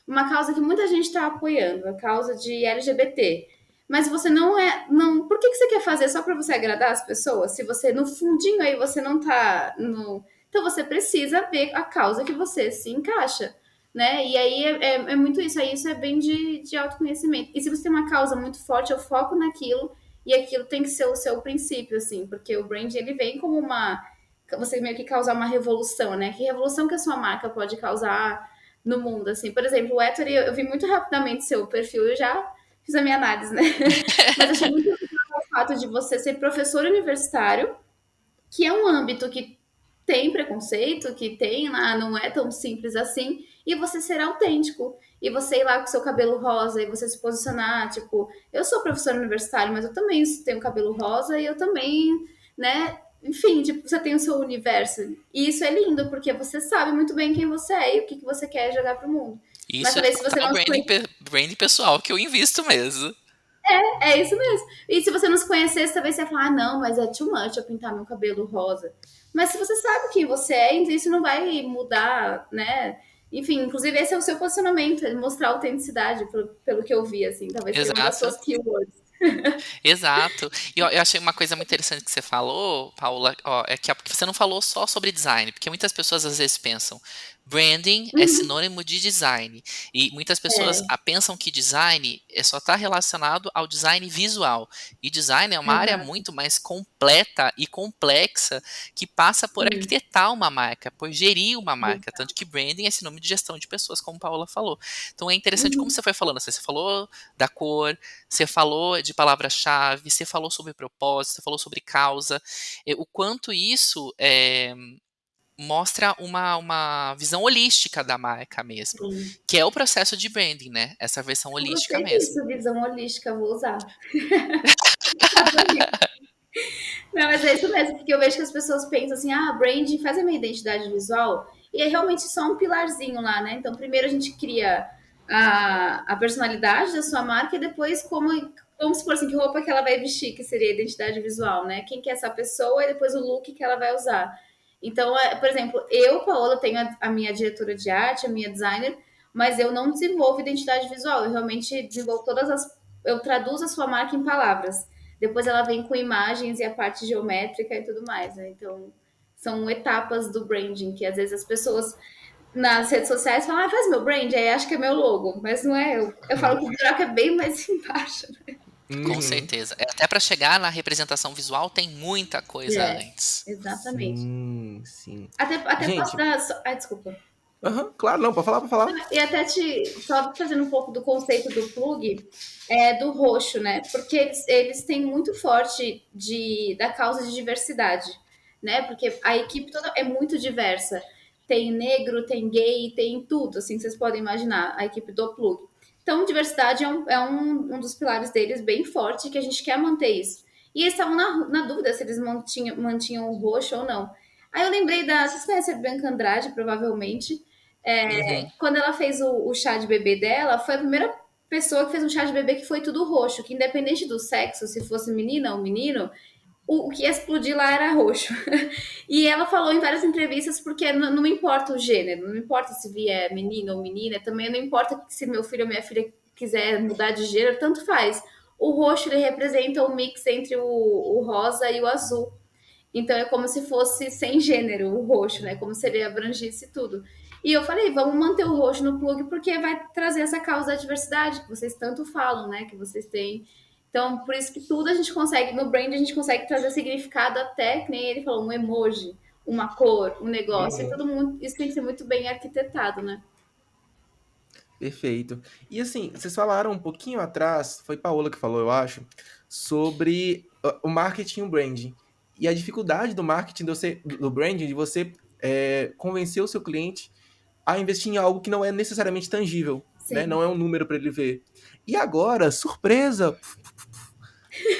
uma causa que muita gente está apoiando, a causa de LGBT. Mas você não é. Não, por que você quer fazer só para você agradar as pessoas? Se você, no fundinho aí, você não tá no. Então você precisa ver a causa que você se encaixa, né? E aí é muito isso, aí isso é bem de autoconhecimento. E se você tem uma causa muito forte, eu foco naquilo e aquilo tem que ser o seu princípio, assim, porque o brand ele vem como uma. Você meio que causar uma revolução, né? Que revolução que a sua marca pode causar no mundo, assim. Por exemplo, o Ettore, eu vi muito rapidamente seu perfil, eu já fiz a minha análise, né? Mas achei muito legal o fato de você ser professor universitário, que é um âmbito que tem preconceito, que tem lá, não é tão simples assim, e você ser autêntico. E você ir lá com seu cabelo rosa e você se posicionar, tipo, eu sou professor universitário, mas eu também tenho cabelo rosa e eu também, né? Enfim, tipo, você tem o seu universo. E isso é lindo, porque você sabe muito bem quem você é e o que você quer jogar pro mundo. Mas Isso é talvez se você total não se branding pessoal que eu invisto mesmo. É isso mesmo. E se você não se conhecesse, talvez você ia falar, não, mas é too much eu pintar meu cabelo rosa. Mas se você sabe quem você é, então isso não vai mudar, né? Enfim, inclusive esse é o seu posicionamento, é mostrar autenticidade, pelo que eu vi, assim. Talvez seja uma das Exato. suas keywords. Exato. E ó, eu achei uma coisa muito interessante que você falou, Paula, ó, é que porque você não falou só sobre design, porque muitas pessoas às vezes pensam, branding é Uhum. sinônimo de design. E muitas pessoas É, pensam que design só está relacionado ao design visual. E design é uma área exato. muito mais completa e complexa que passa por Sim, arquitetar uma marca, por gerir uma marca. exato. Tanto que branding é sinônimo de gestão de pessoas, como a Paula falou. Então é interessante como Uhum. você foi falando, assim, você falou da cor, você falou de palavra-chave, você falou sobre propósito, você falou sobre causa, o quanto isso mostra uma visão holística da marca mesmo, Sim. que é o processo de branding, né? Essa versão Eu holística gostei mesmo. disso, visão holística, vou usar. Adorei. Não, mas é isso mesmo, porque eu vejo que as pessoas pensam assim, branding faz a minha identidade visual, e é realmente só um pilarzinho lá, né? Então, primeiro a gente cria a personalidade da sua marca e depois vamos supor assim, que roupa que ela vai vestir, que seria a identidade visual, né? Quem que é essa pessoa e depois o look que ela vai usar. Então, por exemplo, eu, Paola, tenho a minha diretora de arte, a minha designer, mas eu não desenvolvo identidade visual, eu realmente desenvolvo eu traduzo a sua marca em palavras. Depois ela vem com imagens e a parte geométrica e tudo mais, né? Então, são etapas do branding que às vezes as pessoas nas redes sociais falam, faz meu brand, aí acho que é meu logo, mas não é. Eu falo que o buraco é bem mais embaixo. Com Uhum. certeza. Até para chegar na representação visual tem muita coisa É, antes. exatamente. Sim, sim. Até posso Gente, dar. Ai, desculpa. aham, claro, não, pode falar, pode falar. E até só fazendo um pouco do conceito do plug, do roxo, né? Porque eles têm muito forte da causa de diversidade, né? Porque a equipe toda é muito diversa. Tem negro, tem gay, tem tudo, assim, vocês podem imaginar, a equipe do plug. Então, diversidade um dos pilares deles bem forte, que a gente quer manter isso. E eles estavam na dúvida se eles mantinham o roxo ou não. Aí eu lembrei vocês conhecem a Bianca Andrade, provavelmente. Uhum. Quando ela fez o chá de bebê dela, foi a primeira pessoa que fez um chá de bebê que foi tudo roxo, que independente do sexo, se fosse menina ou menino, o que ia explodir lá era roxo. E ela falou em várias entrevistas, porque não importa o gênero, não importa se vier menino ou menina, também não importa se meu filho ou minha filha quiser mudar de gênero, tanto faz. O roxo ele representa o mix entre o rosa e o azul. Então é como se fosse sem gênero o roxo, né? Como se ele abrangisse tudo. E eu falei, vamos manter o roxo no plug porque vai trazer essa causa da diversidade que vocês tanto falam, né? Que vocês têm. Então, por isso que tudo a gente consegue, no brand a gente consegue trazer significado até, que nem ele falou, um emoji, uma cor, um negócio, e Uhum. todo mundo, isso tem que ser muito bem arquitetado, né? Perfeito. E assim, vocês falaram um pouquinho atrás, foi Paola que falou, eu acho, sobre o marketing e o branding. E a dificuldade do marketing, do branding, de você convencer o seu cliente a investir em algo que não é necessariamente tangível, né? Sim. Não é um número para ele ver. E agora, surpresa!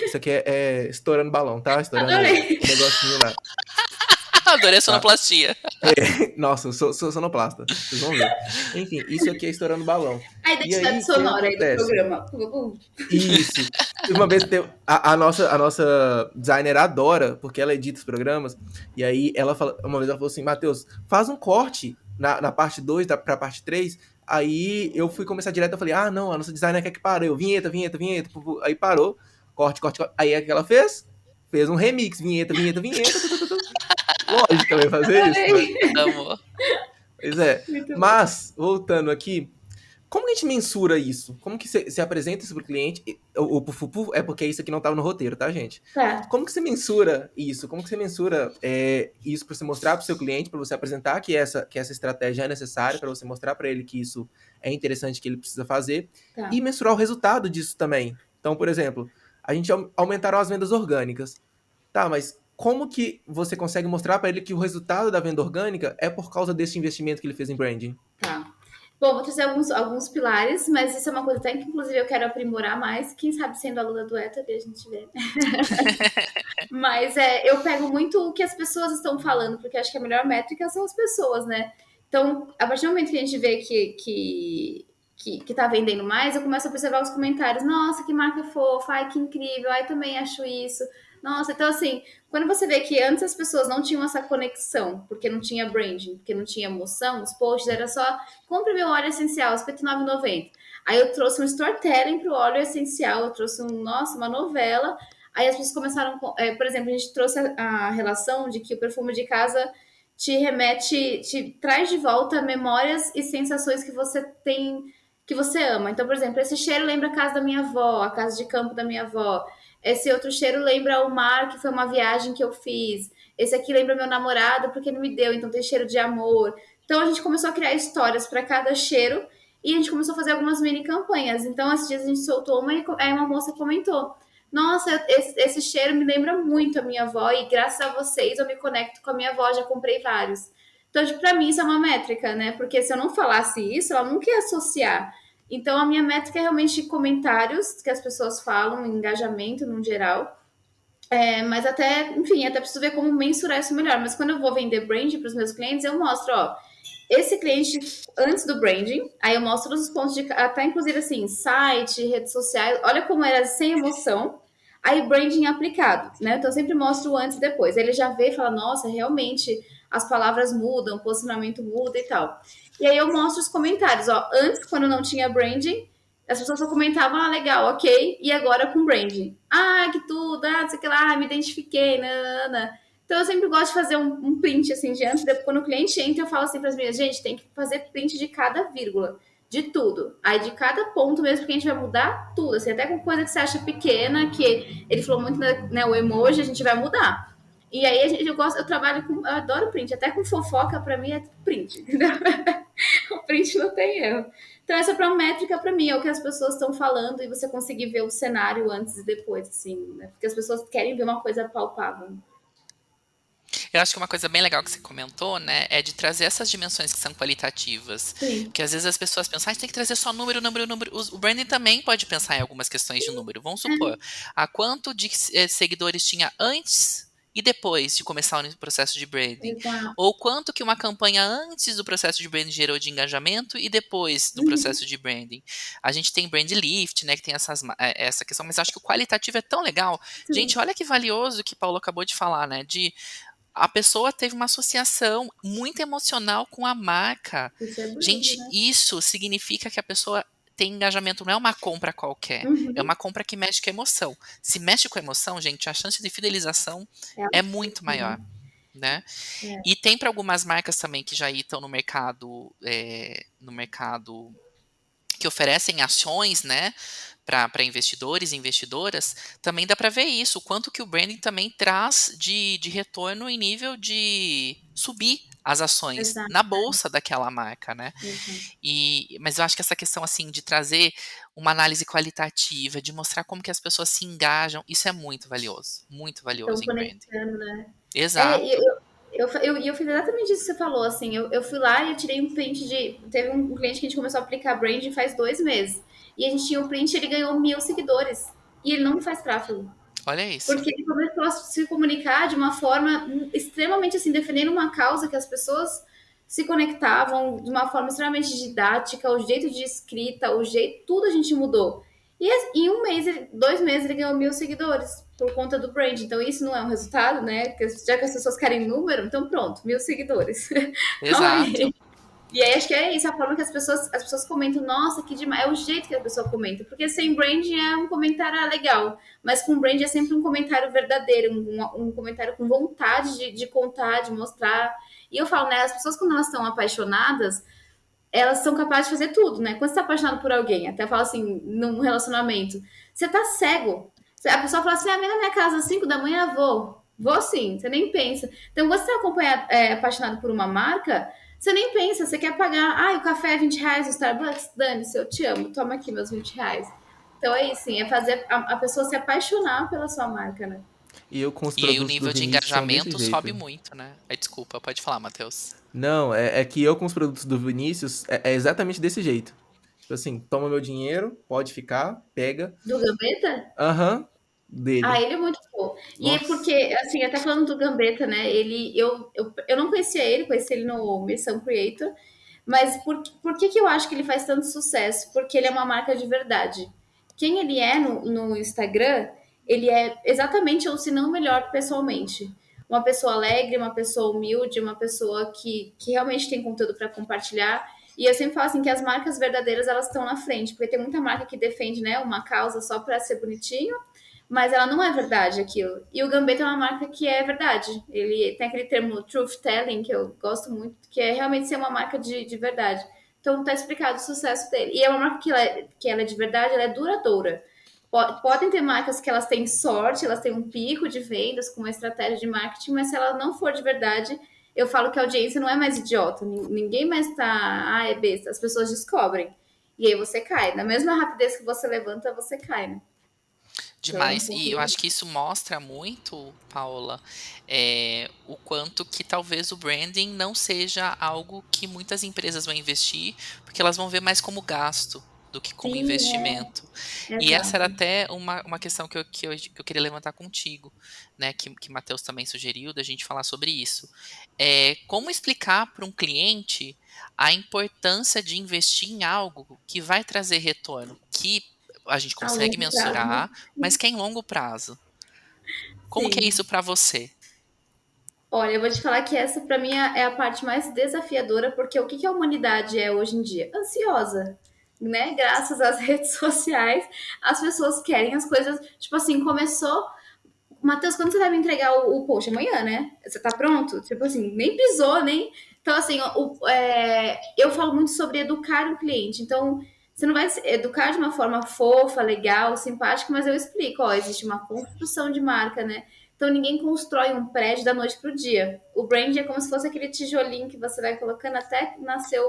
Isso aqui é estourando balão, tá? Estourando Adorei. o negocinho lá, Adorei a tá? sonoplastia. Nossa, eu sou sonoplasta, vocês vão ver. Enfim, isso aqui é estourando balão. A E identidade aí, o que sonora aí do acontece? programa. Isso. Uma vez a nossa designer adora, porque ela edita os programas, e aí uma vez ela falou assim, Matheus, faz um corte na parte 2 pra parte 3. Aí eu fui começar direto, eu falei, ah, não, a nossa designer quer que pare. Eu, vinheta, vinheta, vinheta. Aí parou, corte, corte, corte. Aí o que ela fez? Fez um remix, vinheta, vinheta, vinheta. Lógico que ela ia fazer isso, né? Adorei. Amor. Pois é. Muito bom. Mas, voltando aqui, como que a gente mensura isso? Como que você apresenta isso pro cliente? O pufupu é porque isso aqui não estava no roteiro, tá, gente? Tá. Como que você mensura isso? Como que você mensura isso para você mostrar para o seu cliente, para você apresentar que essa estratégia é necessária, para você mostrar para ele que isso é interessante, que ele precisa fazer, Tá. e mensurar o resultado disso também. Então, por exemplo, a gente aumentaram as vendas orgânicas. Tá, mas como que você consegue mostrar para ele que o resultado da venda orgânica é por causa desse investimento que ele fez em branding? Tá. Bom, vou trazer alguns pilares, mas isso é uma coisa até que, inclusive, eu quero aprimorar mais. Quem sabe sendo aluna do ETA, a gente vê. Mas eu pego muito o que as pessoas estão falando, porque acho que a melhor métrica são as pessoas, né? Então, a partir do momento que a gente vê que tá vendendo mais, eu começo a observar os comentários. Nossa, que marca fofa, ai, que incrível, ai, também acho isso. Nossa, então assim, quando você vê que antes as pessoas não tinham essa conexão, porque não tinha branding, porque não tinha emoção, os posts era só compre meu óleo essencial, R$ 59,90. Aí eu trouxe um storytelling pro óleo essencial, eu trouxe nossa, uma novela. Aí as pessoas começaram, por exemplo, a gente trouxe a relação de que o perfume de casa te remete, te traz de volta memórias e sensações que você tem, que você ama. Então, por exemplo, esse cheiro lembra a casa da minha avó, a casa de campo da minha avó. Esse outro cheiro lembra o mar, que foi uma viagem que eu fiz. Esse aqui lembra meu namorado, porque ele me deu, então tem cheiro de amor. Então a gente começou a criar histórias para cada cheiro e a gente começou a fazer algumas mini campanhas. Então, esses dias a gente soltou uma e aí uma moça comentou: nossa, esse cheiro me lembra muito a minha avó e graças a vocês eu me conecto com a minha avó, já comprei vários. Então, para mim, isso é uma métrica, né? Porque se eu não falasse isso, ela nunca ia associar. Então, a minha métrica é realmente comentários que as pessoas falam, engajamento no geral. Mas até, enfim, até preciso ver como mensurar isso melhor. Mas quando eu vou vender brand para os meus clientes, eu mostro, ó, esse cliente antes do branding, aí eu mostro os pontos de até inclusive assim, site, redes sociais, olha como era sem emoção. Aí branding aplicado, né? Então eu sempre mostro o antes e depois. Aí ele já vê e fala: "Nossa, realmente as palavras mudam, o posicionamento muda e tal". E aí eu mostro os comentários, ó, antes quando não tinha branding, as pessoas só comentavam: "Ah, legal, OK". E agora com branding. Ah, que tudo, não sei o que lá, me identifiquei, nanana. Então eu sempre gosto de fazer um print assim de antes, depois, quando o cliente entra, eu falo assim para as minhas, gente, tem que fazer print de cada vírgula, de tudo. Aí de cada ponto mesmo, porque a gente vai mudar tudo, assim, até com coisa que você acha pequena, que ele falou muito, né, o emoji, a gente vai mudar. E aí eu trabalho com, eu adoro print, até com fofoca para mim é print, entendeu? O print não tem erro. Então essa é uma métrica para mim, é o que as pessoas estão falando e você conseguir ver o cenário antes e depois, assim, né? Porque as pessoas querem ver uma coisa palpável. Eu acho que uma coisa bem legal que você comentou, né, é de trazer essas dimensões que são qualitativas. Sim. Porque às vezes as pessoas pensam, tem que trazer só número, número, número. O branding também pode pensar em algumas questões de número. Vamos supor, a quanto de seguidores tinha antes e depois de começar o processo de branding. Exato. Ou quanto que uma campanha antes do processo de branding gerou de engajamento e depois do Uhum. processo de branding. A gente tem brand lift, né, que tem essa questão, mas acho que o qualitativo é tão legal. Sim. Gente, olha que valioso que Paulo acabou de falar, né, de a pessoa teve uma associação muito emocional com a marca. Isso é bonito, Gente, né? isso significa que a pessoa tem engajamento, não é uma compra qualquer, é Uhum. uma compra que mexe com a emoção. Se mexe com a emoção, gente, a chance de fidelização É é absurdo, muito né? maior, né? É. E tem para algumas marcas também que já estão no mercado que oferecem ações, né, para investidores e investidoras, também dá para ver isso, o quanto que o branding também traz de retorno em nível de subir as ações Exato, na bolsa daquela marca, né? exato. Mas eu acho que essa questão assim de trazer uma análise qualitativa, de mostrar como que as pessoas se engajam, isso é muito valioso Estão em branding. conectando, né? É, e Exato. eu fiz exatamente isso que você falou, assim, eu fui lá e eu tirei um print de... Teve um cliente que a gente começou a aplicar branding faz 2 meses, e a gente tinha um print e ele ganhou 1.000 seguidores, e ele não faz tráfego. Olha isso. Porque ele começou a se comunicar de uma forma extremamente assim, defendendo uma causa que as pessoas se conectavam de uma forma extremamente didática, o jeito de escrita, o jeito, tudo a gente mudou. E em 1 mês, 2 meses, ele ganhou 1.000 seguidores por conta do brand. Então, isso não é um resultado, né? Já que as pessoas querem número, então pronto, 1.000 seguidores. Então, Exato. e aí acho que é isso, a forma que as pessoas comentam, nossa, que demais, é o jeito que a pessoa comenta, porque sem brand é um comentário legal, mas com brand é sempre um comentário verdadeiro, um comentário com vontade de contar, de mostrar. E eu falo, né, as pessoas quando elas estão apaixonadas, elas são capazes de fazer tudo, né? Quando você tá apaixonado por alguém, até fala assim, num relacionamento, você tá cego. A pessoa fala assim, vem na minha casa às 5 da manhã, vou. Vou sim, você nem pensa. Então, quando você tá apaixonado por uma marca, você nem pensa, você quer pagar, o café é 20 reais no Starbucks? Dane-se, eu te amo, toma aqui meus 20 reais. Então é isso, sim, é fazer a pessoa se apaixonar pela sua marca, né? E eu com os E aí o produtos do nível de Vinícius são desse engajamento sobe jeito. muito, né? Aí, desculpa, pode falar, Matheus. Não, é que eu com os produtos do Vinícius é exatamente desse jeito. Tipo assim, toma meu dinheiro, pode ficar, pega. Do Gambetta? Aham, dele. Ele é muito bom. E é Nossa. porque, assim, até falando do Gambetta, né? Eu não conhecia ele, conheci ele no Missão Creator. Mas por que que eu acho que ele faz tanto sucesso? Porque ele é uma marca de verdade. Quem ele é no Instagram, ele é exatamente, ou se não melhor, pessoalmente. Uma pessoa alegre, uma pessoa humilde, uma pessoa que realmente tem conteúdo para compartilhar. E eu sempre falo assim que as marcas verdadeiras elas estão na frente, porque tem muita marca que defende, né, uma causa só para ser bonitinho, mas ela não é verdade aquilo. E o Gambetta é uma marca que é verdade. Ele tem aquele termo truth telling, que eu gosto muito, que é realmente ser uma marca de verdade. Então tá explicado o sucesso dele. E é uma marca que ela é de verdade, ela é duradoura. Podem ter marcas que elas têm sorte, elas têm um pico de vendas com uma estratégia de marketing, mas se ela não for de verdade, eu falo que a audiência não é mais idiota. Ninguém mais tá, é besta. As pessoas descobrem. E aí você cai. Na mesma rapidez que você levanta, você cai, né? Então é um Demais. pouco E eu acho que isso mostra muito, Paula, o quanto que talvez o branding não seja algo que muitas empresas vão investir, porque elas vão ver mais como gasto do que como sim, investimento. E essa era exato. até uma questão que eu queria levantar contigo, né? Que Matheus também sugeriu da gente falar sobre isso. Como explicar para um cliente a importância de investir em algo que vai trazer retorno, que a gente A consegue longo prazo, né? mensurar, mas que é em longo prazo. Como que é Sim. isso para você? Olha, eu vou te falar que essa para mim é a parte mais desafiadora, porque o que que a humanidade é hoje em dia? Ansiosa, né? Graças às redes sociais, as pessoas querem as coisas, tipo assim, começou, Matheus, quando você vai me entregar o post? Amanhã, né? Você tá pronto? Tipo assim, nem pisou, nem. Então, assim, eu falo muito sobre educar o cliente. Então, você não vai educar de uma forma fofa, legal, simpática, mas eu explico, ó, existe uma construção de marca, né? Então, ninguém constrói um prédio da noite pro dia. O brand é como se fosse aquele tijolinho que você vai colocando até nascer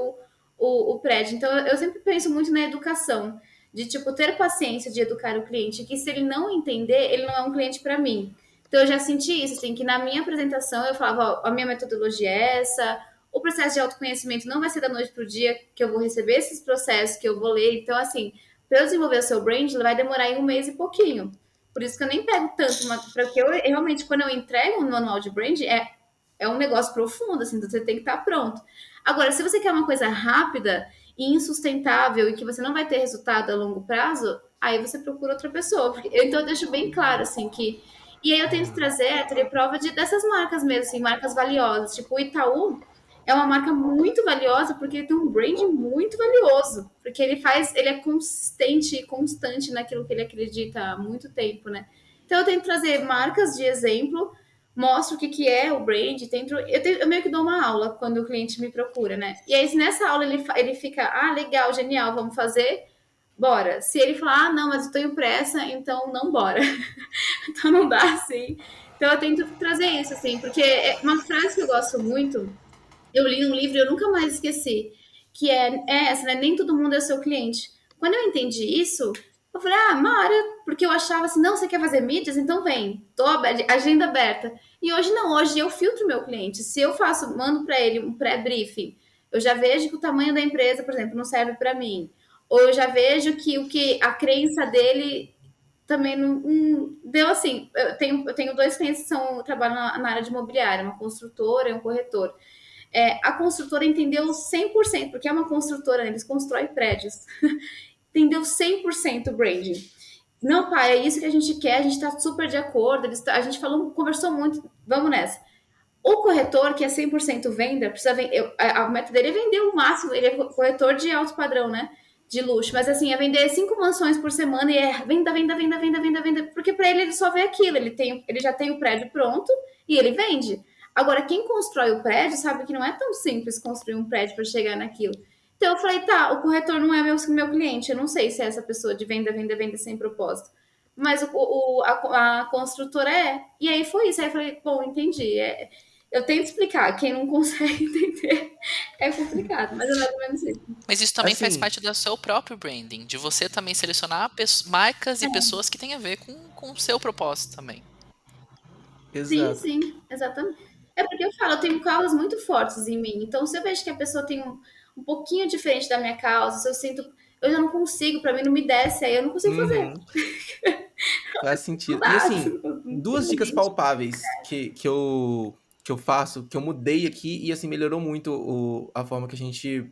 o prédio. Então, eu sempre penso muito na educação de tipo ter paciência de educar o cliente, que se ele não entender, ele não é um cliente para mim. Então eu já senti isso, assim, que na minha apresentação eu falava, ó, a minha metodologia é essa, o processo de autoconhecimento não vai ser da noite pro dia que eu vou receber esses processos, que eu vou ler. Então, assim, para eu desenvolver o seu brand, vai demorar em 1 mês e pouquinho. Por isso que eu nem pego tanto, porque eu realmente, quando eu entrego um manual de brand, é um negócio profundo, assim, então você tem que estar pronto. Agora, se você quer uma coisa rápida e insustentável e que você não vai ter resultado a longo prazo, aí você procura outra pessoa. Então eu deixo bem claro, assim, que... E aí eu tento trazer a prova dessas marcas mesmo, assim, marcas valiosas. Tipo, o Itaú é uma marca muito valiosa porque ele tem um brand muito valioso. Porque ele é consistente e constante naquilo que ele acredita há muito tempo, né? Então eu tento trazer marcas de exemplo, mostro o que, que é o brand, eu meio que dou uma aula quando o cliente me procura, né? E aí, se nessa aula ele fica, legal, genial, vamos fazer, bora. Se ele falar, não, mas eu tenho pressa, então não bora. Então não dá, assim. Então eu tento trazer isso, assim, porque é uma frase que eu gosto muito, eu li um livro e eu nunca mais esqueci, que é essa, né? Nem todo mundo é seu cliente. Quando eu entendi isso, eu falei, Mara, porque eu achava assim, não, você quer fazer mídias? Então vem, tô agenda aberta. E hoje não, hoje eu filtro meu cliente. Se eu mando para ele um pré-briefing, eu já vejo que o tamanho da empresa, por exemplo, não serve para mim. Ou eu já vejo que a crença dele também não deu assim. Eu tenho dois clientes que trabalham na área de imobiliária, uma construtora e um corretor. A construtora entendeu 100%, porque é uma construtora, né? Eles constroem prédios. Entendeu 100% o branding. Não, pai, é isso que a gente quer, a gente está super de acordo, a gente conversou muito, vamos nessa. O corretor, que é 100% venda, precisa vender, a meta dele é vender o máximo, ele é corretor de alto padrão, né? De luxo, mas assim, é vender 5 mansões por semana e é venda, venda, venda, venda, venda, venda, porque para ele só vê aquilo, ele já tem o prédio pronto e ele vende. Agora, quem constrói o prédio sabe que não é tão simples construir um prédio para chegar naquilo. Então eu falei, tá, o corretor não é meu cliente, eu não sei se é essa pessoa de venda, venda, venda sem propósito. Mas a construtora é. E aí foi isso. Aí eu falei, bom, entendi. Eu tento explicar, quem não consegue entender é complicado, mas é mais ou menos isso. Mas isso também faz Assim, parte do seu próprio branding, de você também selecionar marcas e pessoas que têm a ver com o seu propósito também. Sim, exato. sim, exatamente. É porque eu falo, eu tenho causas muito fortes em mim. Então, se eu vejo que a pessoa tem um pouquinho diferente da minha causa, se eu sinto, eu já não consigo, pra mim não me desce, aí eu não consigo fazer. Uhum, faz Não sentido. E dá, assim, não tem duas dicas limite. palpáveis que eu faço, que eu mudei aqui e assim melhorou muito a forma que a gente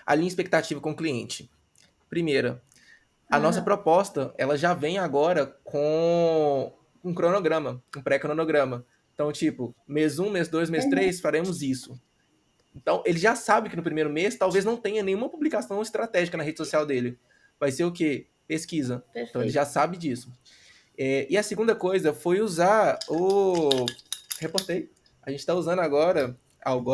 alinha expectativa com o cliente. Primeira, a nossa Aham. proposta, ela já vem agora com um cronograma, um pré-cronograma. Então, tipo, mês 1, mês 2, mês 3, faremos isso. Então, ele já sabe que no primeiro mês talvez não tenha nenhuma publicação estratégica na rede social dele. Vai ser o quê? Pesquisa. Então, ele Perfeito. já sabe disso. E a segunda coisa foi usar o... Reportei. A gente está usando agora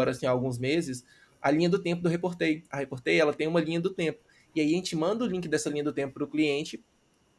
assim, há alguns meses, a linha do tempo do Reportei. A Reportei, ela tem uma linha do tempo. E aí a gente manda o link dessa linha do tempo para o cliente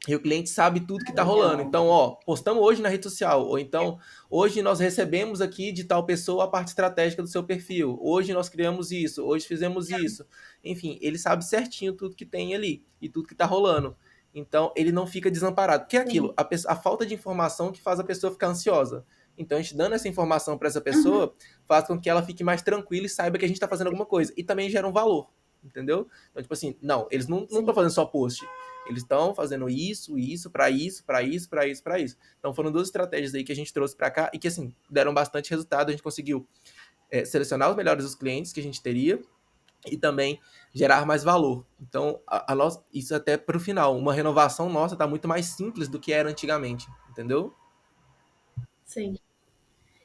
e o cliente sabe tudo que está rolando. Legal. Então, postamos hoje na rede social. Ou então, hoje nós recebemos aqui de tal pessoa a parte estratégica do seu perfil. Hoje nós criamos isso. Hoje fizemos isso. Enfim, ele sabe certinho tudo que tem ali e tudo que está rolando. Então, ele não fica desamparado. Porque é aquilo, Sim. a falta de informação que faz a pessoa ficar ansiosa. Então, a gente dando essa informação para essa Uhum. pessoa faz com que ela fique mais tranquila e saiba que a gente está fazendo alguma coisa. E também gera um valor. Entendeu? Então, tipo assim, não, eles não estão Sim. fazendo só post. Eles estão fazendo isso, para isso, para isso, para isso, para isso. Então foram duas estratégias aí que a gente trouxe para cá e que, assim, deram bastante resultado. A gente conseguiu selecionar os melhores dos clientes que a gente teria e também gerar mais valor. Então, isso até para o final. Uma renovação nossa está muito mais simples do que era antigamente, entendeu? Sim.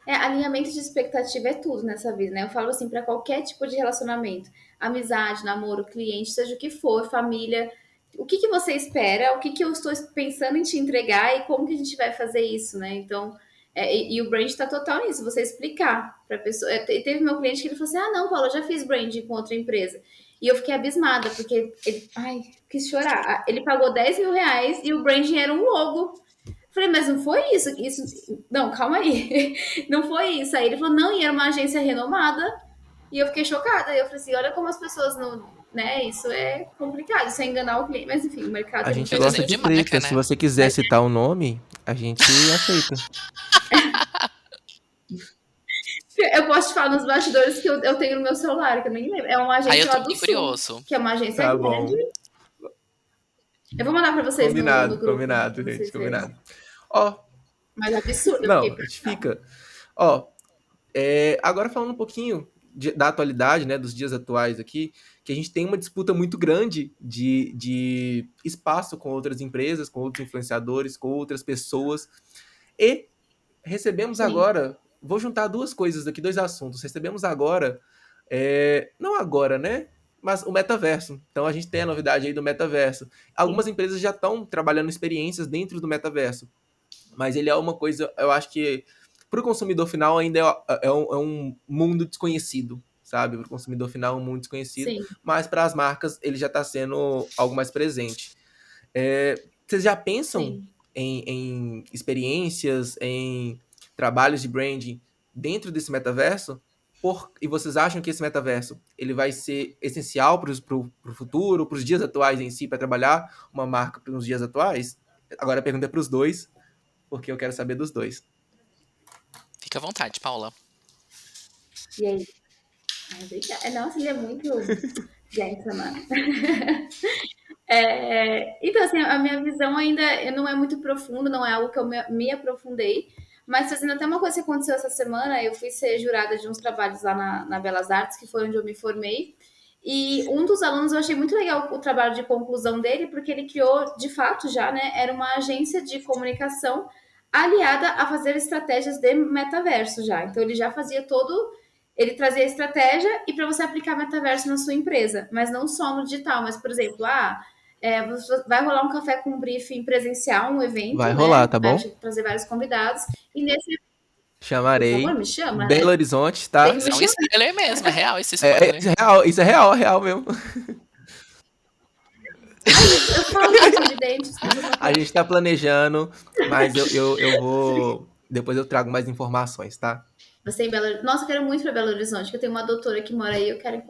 Alinhamento de expectativa é tudo nessa vida, né? Eu falo assim, para qualquer tipo de relacionamento, amizade, namoro, cliente, seja o que for, família, o que você espera, o que eu estou pensando em te entregar e como que a gente vai fazer isso, né? Então, e o brand está total nisso, você explicar para a pessoa. Teve meu cliente que ele falou assim: não, Paulo, eu já fiz branding com outra empresa. E eu fiquei abismada, porque quis chorar. Ele pagou R$ 10.000 e o branding era um logo. Falei, mas não foi isso? Não, calma aí. Não foi isso. Aí ele falou, não, e era uma agência renomada. E eu fiquei chocada. E eu falei assim, olha como as pessoas não. Né, isso é complicado, isso é enganar o cliente. Mas enfim, o mercado A é gente muito É o gosta desenho de de agressivo. marca, treta. Se né? você quiser Mas citar o nome, a gente aceita. eu posso te falar nos bastidores que eu tenho no meu celular, que eu nem lembro. É uma Aí eu agência tô lá do bem Sul, curioso. que é uma agência Tá grande. bom. Eu vou mandar para vocês no Combinado, grupo, combinado, para gente, vocês verem. combinado. Ó, Mas absurdo, eu fiquei não, a gente passada. fica. Ó, agora falando um pouquinho da atualidade, né, dos dias atuais aqui, que a gente tem uma disputa muito grande de espaço com outras empresas, com outros influenciadores, com outras pessoas. E recebemos Sim, agora, vou juntar duas coisas aqui, dois assuntos. Recebemos agora, não agora, né? Mas o metaverso. Então a gente tem a novidade aí do metaverso. sim. Algumas empresas já estão trabalhando experiências dentro do metaverso. Mas ele é uma coisa, eu acho que para o consumidor final ainda é um mundo desconhecido, sabe? Para o consumidor final é um mundo desconhecido, Sim, mas para as marcas ele já está sendo algo mais presente. Vocês já pensam sim. em experiências, em trabalhos de branding dentro desse metaverso? E vocês acham que esse metaverso ele vai ser essencial para o futuro, para os dias atuais em si, para trabalhar uma marca para os dias atuais? Agora a pergunta é para os dois, porque eu quero saber dos dois. Fica à vontade, Paula. E aí? Ai, obrigada. Nossa, ele é muito gentleman. Então, assim, a minha visão ainda não é muito profunda, não é algo que eu me aprofundei, mas fazendo até uma coisa que aconteceu essa semana, eu fui ser jurada de uns trabalhos lá na Belas Artes, que foi onde eu me formei, e um dos alunos, eu achei muito legal o trabalho de conclusão dele, porque ele criou, de fato já, né, era uma agência de comunicação aliada a fazer estratégias de metaverso já, então ele já fazia ele trazia a estratégia e para você aplicar metaverso na sua empresa, mas não só no digital, mas, por exemplo, vai rolar um café com briefing presencial, um evento, Vai rolar, né? tá A bom? gente vai trazer vários convidados. E nesse, por favor, Chamarei me chama, Belo né? Horizonte, Tem tá? que me Isso é um chamar. spoiler mesmo, é real esse spoiler. Isso é real mesmo. Eu falo que eu sou vidente, as pessoas não A gente acreditam. tá planejando, mas eu vou. Depois eu trago mais informações, tá? Você em Nossa, eu quero muito para Belo Horizonte, que eu tenho uma doutora que mora aí, eu quero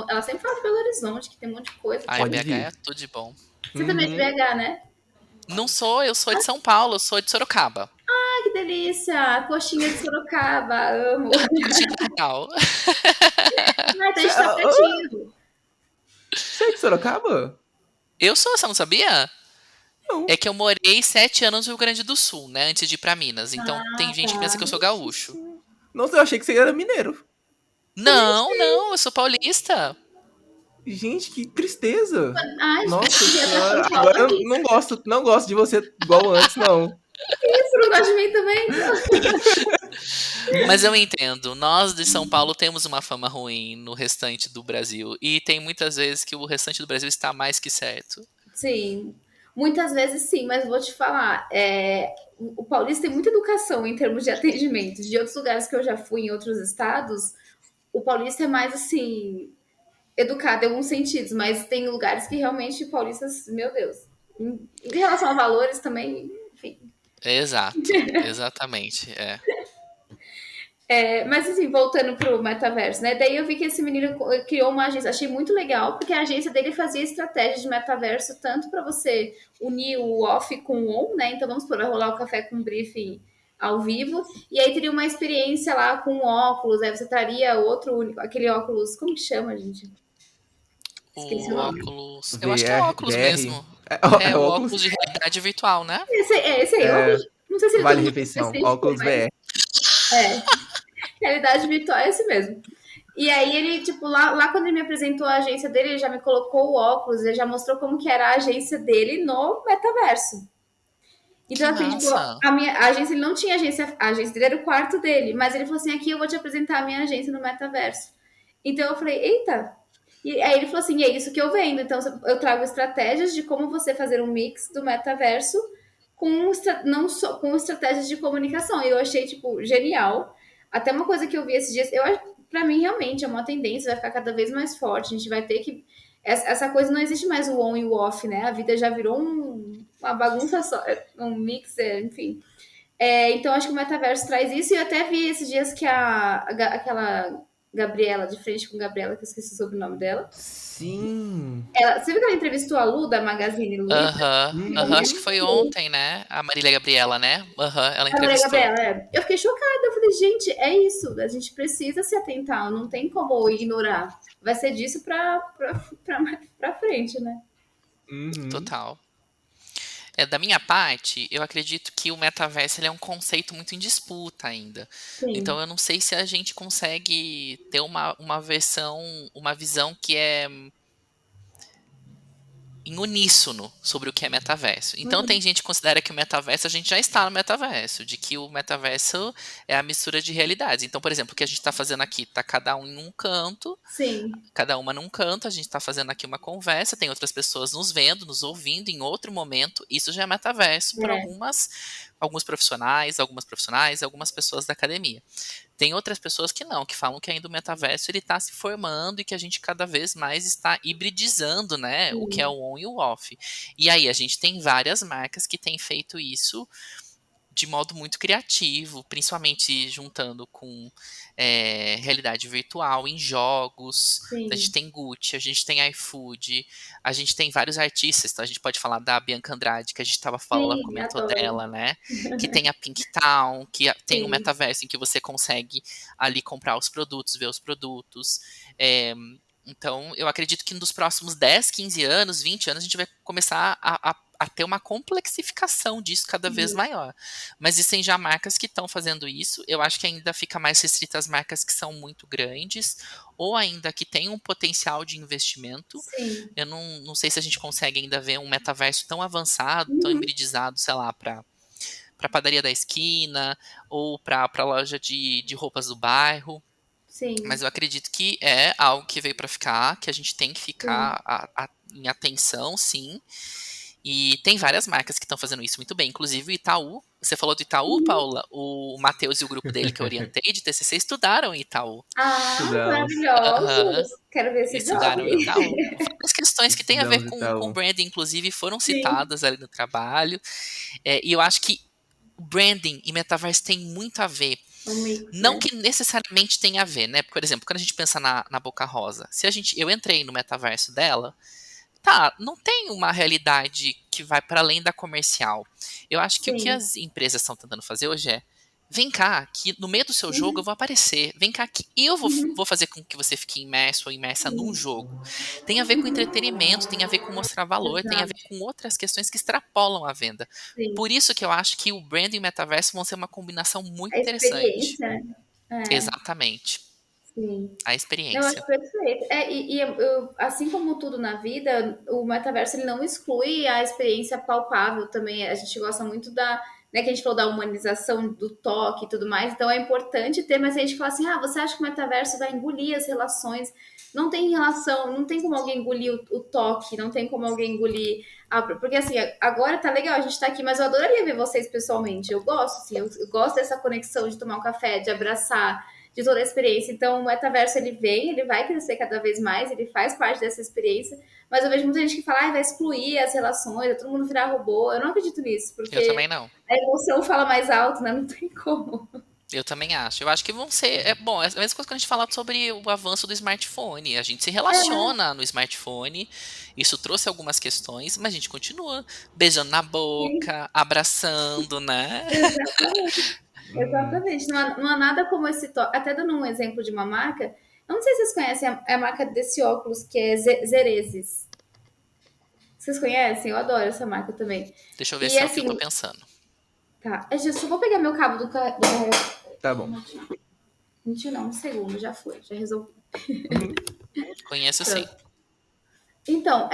ela sempre fala de Belo Horizonte, que tem um monte de coisa. Ai, Pode BH vir. é tudo de bom. Você também é de Uhum. BH, né? Não sou, eu sou de São Paulo, eu sou de Sorocaba. Ai, que delícia! Coxinha de Sorocaba, amo. Pertinho da real. Ai, então a gente tá pertinho. Você é de Sorocaba? Eu sou, você não sabia? Não. É que eu morei 7 anos no Rio Grande do Sul, né? Antes de ir pra Minas. Então tem Ah, gente que pensa que eu tá. sou gaúcho. Nossa, eu achei que você era mineiro. Também Não, achei. não, eu sou paulista. Gente, que tristeza. Ai, Nossa já tá senhora. São Agora Paulo eu aí. não gosto de você igual antes, não. Você não gosta de mim também? Então. Mas eu entendo. Nós de São Paulo temos uma fama ruim no restante do Brasil. E tem muitas vezes que o restante do Brasil está mais que certo. Sim, muitas vezes sim, mas vou te falar, o paulista tem muita educação em termos de atendimento. De outros lugares que eu já fui, em outros estados, o paulista é mais assim, educado em alguns sentidos, mas tem lugares que realmente paulistas, meu Deus. Em relação a valores também, enfim. Exato, exatamente. É. Mas assim, voltando pro metaverso, né? Daí eu vi que esse menino criou uma agência, achei muito legal, porque a agência dele fazia estratégia de metaverso tanto para você unir o off com o on, né? Então vamos supor, vai rolar o café com briefing ao vivo, e aí teria uma experiência lá com óculos, aí você traria aquele óculos, como que chama, gente? Esqueci o O nome. óculos. Eu acho que é VR, óculos VR. mesmo. É É o óculos? óculos de realidade virtual, né? Esse aí, óculos. Não sei se ele tem Vale um nome refeição. específico, Óculos mas VR. realidade virtual é esse mesmo. E aí ele, tipo, lá quando ele me apresentou a agência dele, ele já me colocou o óculos, ele já mostrou como que era a agência dele no metaverso. Que Então, assim, tipo, massa. a agência, ele não tinha agência, a agência dele era o quarto dele, mas ele falou assim, aqui eu vou te apresentar a minha agência no metaverso. Então eu falei, eita! E aí ele falou assim, é isso que eu vendo. Então eu trago estratégias de como você fazer um mix do metaverso não só com estratégias de comunicação. E eu achei, tipo, genial. Até uma coisa que eu vi esses dias, para mim realmente é uma tendência, vai ficar cada vez mais forte. A gente vai ter que. Essa coisa não existe mais o on e o off, né? A vida já virou uma bagunça só, um mix, enfim. Então acho que o metaverso traz isso. E eu até vi esses dias que aquela Gabriela, de frente com Gabriela, que eu esqueci o sobrenome dela. Sim. Você viu que ela entrevistou a Lu da Magazine Luiza? Aham, Ficou aham. Acho Uhum. que foi muito. ontem, né? A Marília Gabriela, né? Aham, ela A Maria entrevistou. Gabriela, eu fiquei chocada. Eu falei, gente, é isso. A gente precisa se atentar, não tem como ignorar. Vai ser disso pra frente, né? Uhum. Total. Da minha parte, eu acredito que o metaverso ele é um conceito muito em disputa ainda. Então Sim. eu não sei se a gente consegue ter uma versão, uma visão que é em uníssono sobre o que é metaverso. Então tem gente que considera que o metaverso, a gente já está no metaverso, de que o metaverso é a mistura de realidades. Então, por exemplo, o que a gente está fazendo aqui, tá cada um em um canto, Sim, cada uma num canto, a gente está fazendo aqui uma conversa, tem outras pessoas nos vendo, nos ouvindo em outro momento. Isso já é metaverso para é. alguns profissionais, algumas pessoas da academia. Tem outras pessoas que não, que falam que ainda o metaverso ele está se formando e que a gente cada vez mais está hibridizando, né, o que é Sim. o on e o off. E aí a gente tem várias marcas que têm feito isso de modo muito criativo, principalmente juntando com realidade virtual em jogos. Então, a gente Sim, tem Gucci, a gente tem iFood, a gente tem vários artistas. Então a gente pode falar da Bianca Andrade, que a gente tava falando, ela sim, comentou adoro. dela, né? Que tem a Pink Town, tem um Sim, metaverso em que você consegue ali comprar os produtos, ver os produtos. É, então, eu acredito que nos próximos 10, 15 anos, 20 anos, a gente vai começar a ter uma complexificação disso cada vez sim, maior. Mas existem já marcas que estão fazendo isso. Eu acho que ainda fica mais restrito às marcas que são muito grandes, ou ainda que têm um potencial de investimento. sim. Eu não sei se a gente consegue ainda ver um metaverso tão avançado, tão Uhum, hibridizado, sei lá, para padaria da esquina, ou para loja de roupas do bairro. Mas sim, eu acredito que é algo que veio para ficar, que a gente tem que sim. ficar em atenção, sim. E tem várias marcas que estão fazendo isso muito bem, inclusive o Itaú. Você falou do Itaú, Uhum. Paula? O Matheus e o grupo dele que eu orientei de TCC estudaram em Itaú. Ah, Estudamos. Aham, maravilhosos. Quero ver esse job. estudaram em Itaú. Várias questões que têm a ver Estudamos, com Itaú. branding, inclusive, foram Sim, citadas ali no trabalho. E eu acho que branding e metaverse tem muito a ver. um mix, Não né? que necessariamente tenha a ver, né? Por exemplo, quando a gente pensa na Boca Rosa, eu entrei no metaverso dela, tá, não tem uma realidade que vai para além da comercial. Eu acho que o que Sim. as empresas estão tentando fazer hoje é: vem cá, que no meio do seu jogo eu Uhum, vou aparecer. Vem cá, que eu uhum, vou fazer com que você fique imerso ou imersa num sim. jogo. Tem a ver com entretenimento, tem a ver com mostrar valor, tem a ver Exato. com outras questões que extrapolam a venda. Sim. Por isso que eu acho que o brand e o metaverso vão ser uma combinação muito A interessante. experiência, né? É, Exatamente. sim. A Não, eu experiência. acho perfeito. Assim como tudo na vida, o metaverso ele não exclui a experiência palpável também. A gente gosta muito né, que a gente falou da humanização do toque e tudo mais. Então é importante ter, mas a gente fala assim: ah, você acha que o metaverso vai engolir as relações? Não tem relação, não tem como alguém engolir o toque, não tem como alguém engolir. Porque assim, agora tá legal, a gente tá aqui, mas eu adoraria ver vocês pessoalmente. Eu gosto, assim, eu gosto dessa conexão de tomar um café, de abraçar, de toda a experiência. Então, o metaverso ele vem, ele vai crescer cada vez mais, ele faz parte dessa experiência, mas eu vejo muita gente que fala, ah, vai excluir as relações, vai todo mundo virar robô. Eu não acredito nisso, Eu porque também não. a emoção fala mais alto, né? Não tem como. Eu também acho. Eu acho que vão ser. Bom, é a mesma coisa que a gente fala sobre o avanço do smartphone. A gente se É, relaciona no smartphone. Isso trouxe algumas questões, mas a gente continua beijando na sim, boca, abraçando, né? exatamente. Uhum. Exatamente. Não há nada como esse toque. Até dando um exemplo de uma marca, eu não sei se vocês conhecem a marca desse óculos, que é Zerezes. Vocês conhecem? Eu adoro essa marca também. Deixa eu ver E se é o que eu tô assim, pensando. tá. Eu só vou pegar meu cabo do carregador. Tá bom. Mentira, não, um segundo, já foi, já resolvi. Uhum. Conheço sim. Pronto. Então,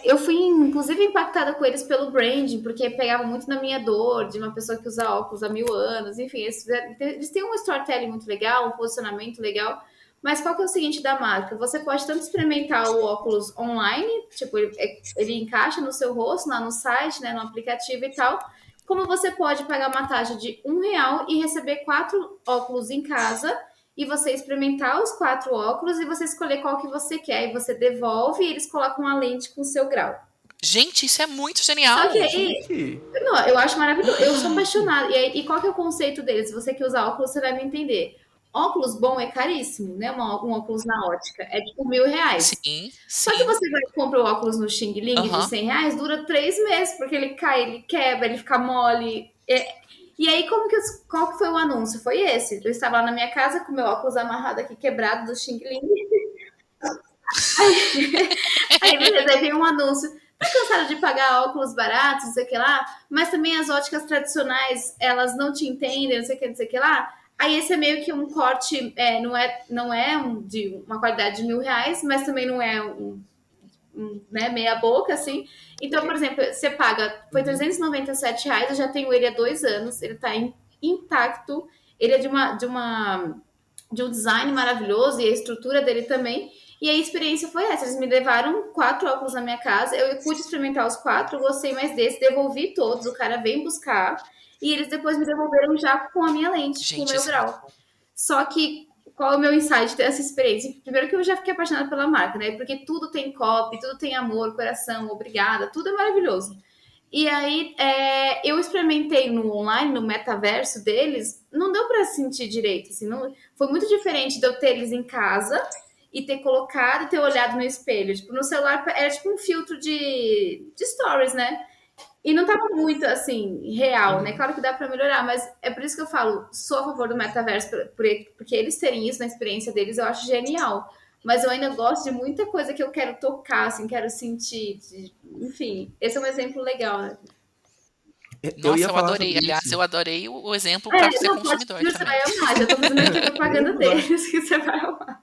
eu fui inclusive impactada com eles pelo branding, porque pegava muito na minha dor de uma pessoa que usa óculos há 1000 anos. Enfim, eles têm um storytelling muito legal, um posicionamento legal. Mas qual que é o seguinte da marca? Você pode tanto experimentar o óculos online, tipo, ele encaixa no seu rosto, lá no site, né, no aplicativo e tal, como você pode pagar uma taxa de R$ 1 e receber 4 óculos em casa e você experimentar os 4 óculos e você escolher qual que você quer. E você devolve e eles colocam a lente com o seu grau. Gente, isso é muito Só que genial! aí, Gente. não, eu acho maravilhoso. Eu sou apaixonada. E qual que é o conceito deles? Você que usa óculos, você vai me entender. Óculos bom é caríssimo, né? Um óculos na ótica. É tipo R$ 1.000. Sim, Só que sim. você vai comprar o óculos no Xing Ling de Aham. R$ 100, dura 3 meses, porque ele cai, ele quebra, ele fica mole. E aí, qual que foi o anúncio? Foi esse. Eu estava lá na minha casa com meu óculos amarrado aqui, quebrado do Xing Ling. Aí, beleza, aí veio um anúncio. Tá cansado de pagar óculos baratos, não sei o que lá, mas também as óticas tradicionais, elas não te entendem, não sei o que, não sei o que lá. Aí esse é meio que um corte, não é de uma qualidade de R$ 1.000, mas também não é né, meia boca, assim. Então, por exemplo, você paga, foi R$ 397, eu já tenho ele há 2 anos, ele tá intacto, ele é de um design maravilhoso e a estrutura dele também. E a experiência foi essa. Eles me levaram 4 óculos na minha casa. Eu pude experimentar os 4, gostei mais desse, devolvi todos. O cara veio buscar. E eles depois me devolveram já com a minha lente, com o Gente, meu grau. Só que qual é o meu insight dessa experiência? Primeiro que eu já fiquei apaixonada pela marca, né? Porque tudo tem copy, tudo tem amor, coração, obrigada, tudo é maravilhoso. E aí, eu experimentei no online, no metaverso deles, não deu pra sentir direito, assim, não, foi muito diferente de eu ter eles em casa e ter colocado e ter olhado no espelho. Tipo, no celular era tipo um filtro de stories, né? E não tava muito, assim, real, né? Claro que dá pra melhorar, mas é por isso que eu falo, sou a favor do metaverso, porque eles terem isso na experiência deles, eu acho genial. Mas eu ainda gosto de muita coisa que eu quero tocar, assim, quero sentir. Enfim, esse é um exemplo legal, né? Eu ia nossa, eu falar adorei. sobre Aliás, isso. eu adorei o exemplo para ser Não, pode consumidor pedir, você vai também. amar. Já tô fazendo aqui propaganda deles, que você vai amar.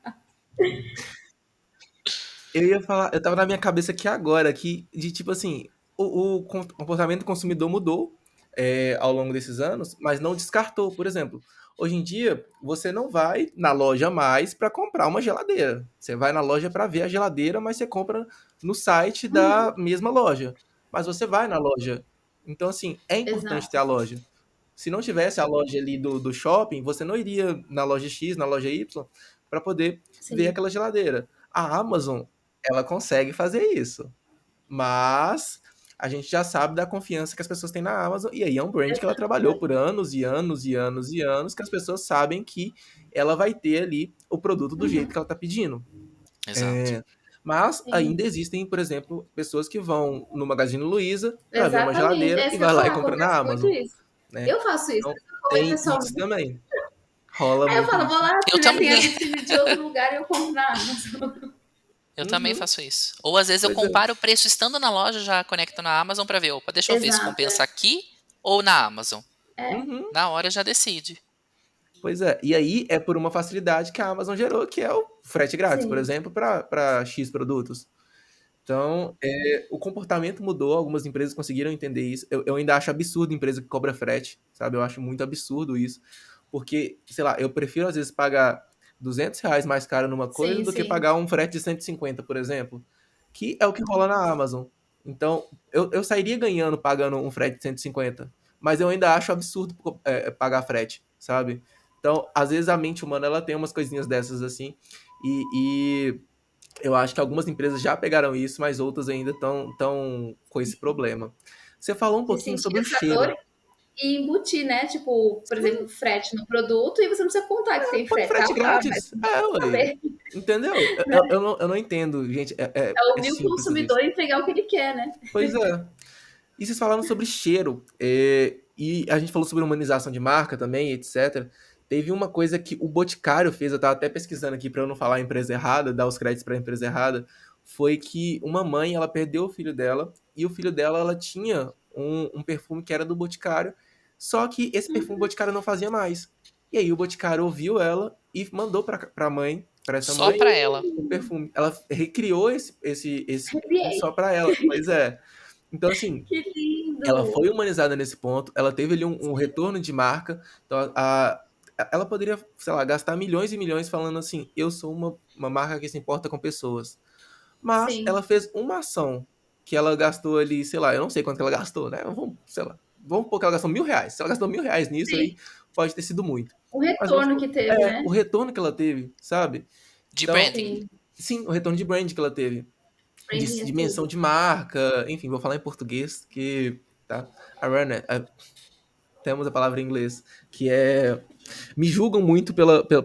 Eu ia falar, eu tava na minha cabeça aqui agora, que de tipo assim, o comportamento do consumidor mudou ao longo desses anos, mas não descartou. Por exemplo, hoje em dia, você não vai na loja mais para comprar uma geladeira. Você vai na loja para ver a geladeira, mas você compra no site da mesma loja. Mas você vai na loja. Então, assim, é importante ter Exato. a loja. Se não tivesse a loja ali do shopping, você não iria na loja X, na loja Y, para poder ver Sim. aquela geladeira. A Amazon, ela consegue fazer isso. Mas a gente já sabe da confiança que as pessoas têm na Amazon. E aí é um brand que ela trabalhou por anos e anos e anos e anos, que as pessoas sabem que ela vai ter ali o produto do jeito que ela está pedindo. Exato. Mas Sim. ainda existem, por exemplo, pessoas que vão no Magazine Luiza para ver uma Exatamente. geladeira É e isso que eu vai ia lá e falar, compra na acontece muito Amazon, isso. né? Eu faço isso. Então Oi, tem pessoal. isso também. Rola Aí eu muito falo, vou isso. lá, Eu porque né, tem a também, vitrine de outro lugar e eu compro na Amazon. eu também Uhum, faço isso. Ou às vezes eu pois é. comparo o preço estando na loja, já conecto na Amazon para ver, opa, deixa eu ver se Exato. compensa aqui ou na Amazon. Uhum. Na hora já decide. Pois é, e aí é por uma facilidade que a Amazon gerou, que é o frete grátis, por Sim. exemplo, para X produtos. Então, o comportamento mudou, algumas empresas conseguiram entender isso. Eu ainda acho absurdo empresa que cobra frete, sabe? Eu acho muito absurdo isso, porque, sei lá, eu prefiro às vezes pagar R$ 200 mais caro numa coisa Sim, do que sim. pagar um frete de 150, por exemplo, que é o que rola na Amazon. Então, eu sairia ganhando pagando um frete de 150, mas eu ainda acho absurdo pagar frete, sabe? Então, às vezes a mente humana ela tem umas coisinhas dessas assim, e eu acho que algumas empresas já pegaram isso, mas outras ainda estão com esse problema. Você falou um De pouquinho sentir sobre o essa dor cheiro. e embutir, né? Tipo, por exemplo, frete no produto e você não precisa contar que tem Põe frete. Tá frete lá, mas grátis. não É, precisa ué. saber. Entendeu? Eu não entendo, gente. É É ouvir o simples fazer isso. consumidor e entregar o que ele quer, né? Pois é. E vocês falaram sobre cheiro, e a gente falou sobre humanização de marca também, etc. Teve uma coisa que o Boticário fez, eu tava até pesquisando aqui para eu não falar a empresa errada, dar os créditos para a empresa errada, foi que uma mãe, ela perdeu o filho dela, e o filho dela, ela tinha um perfume que era do Boticário, só que esse perfume o Boticário não fazia mais. E aí o Boticário ouviu ela e mandou pra mãe, para essa Só mãe, para ela. o perfume. Ela recriou esse perfume Arrepiei. só para ela. Pois é. Então, assim, Que ela lindo! foi humanizada nesse ponto, ela teve ali um retorno de marca, então ela poderia, sei lá, gastar milhões e milhões falando assim, eu sou uma marca que se importa com pessoas. Mas ela Sim. fez uma ação que ela gastou ali, sei lá, eu não sei quanto que ela gastou, né? Vamos, sei lá, vamos supor que ela gastou R$ 1.000. Se ela gastou R$ 1.000 nisso Sim. aí, pode ter sido muito. O Mas vamos retorno supor, que teve, o né? retorno que ela teve, sabe? De Então, branding. Sim. sim, o retorno de brand que ela teve Branding é dimensão tudo. de marca, enfim, vou falar em português, que tá, temos a palavra em inglês, que é, me julgam muito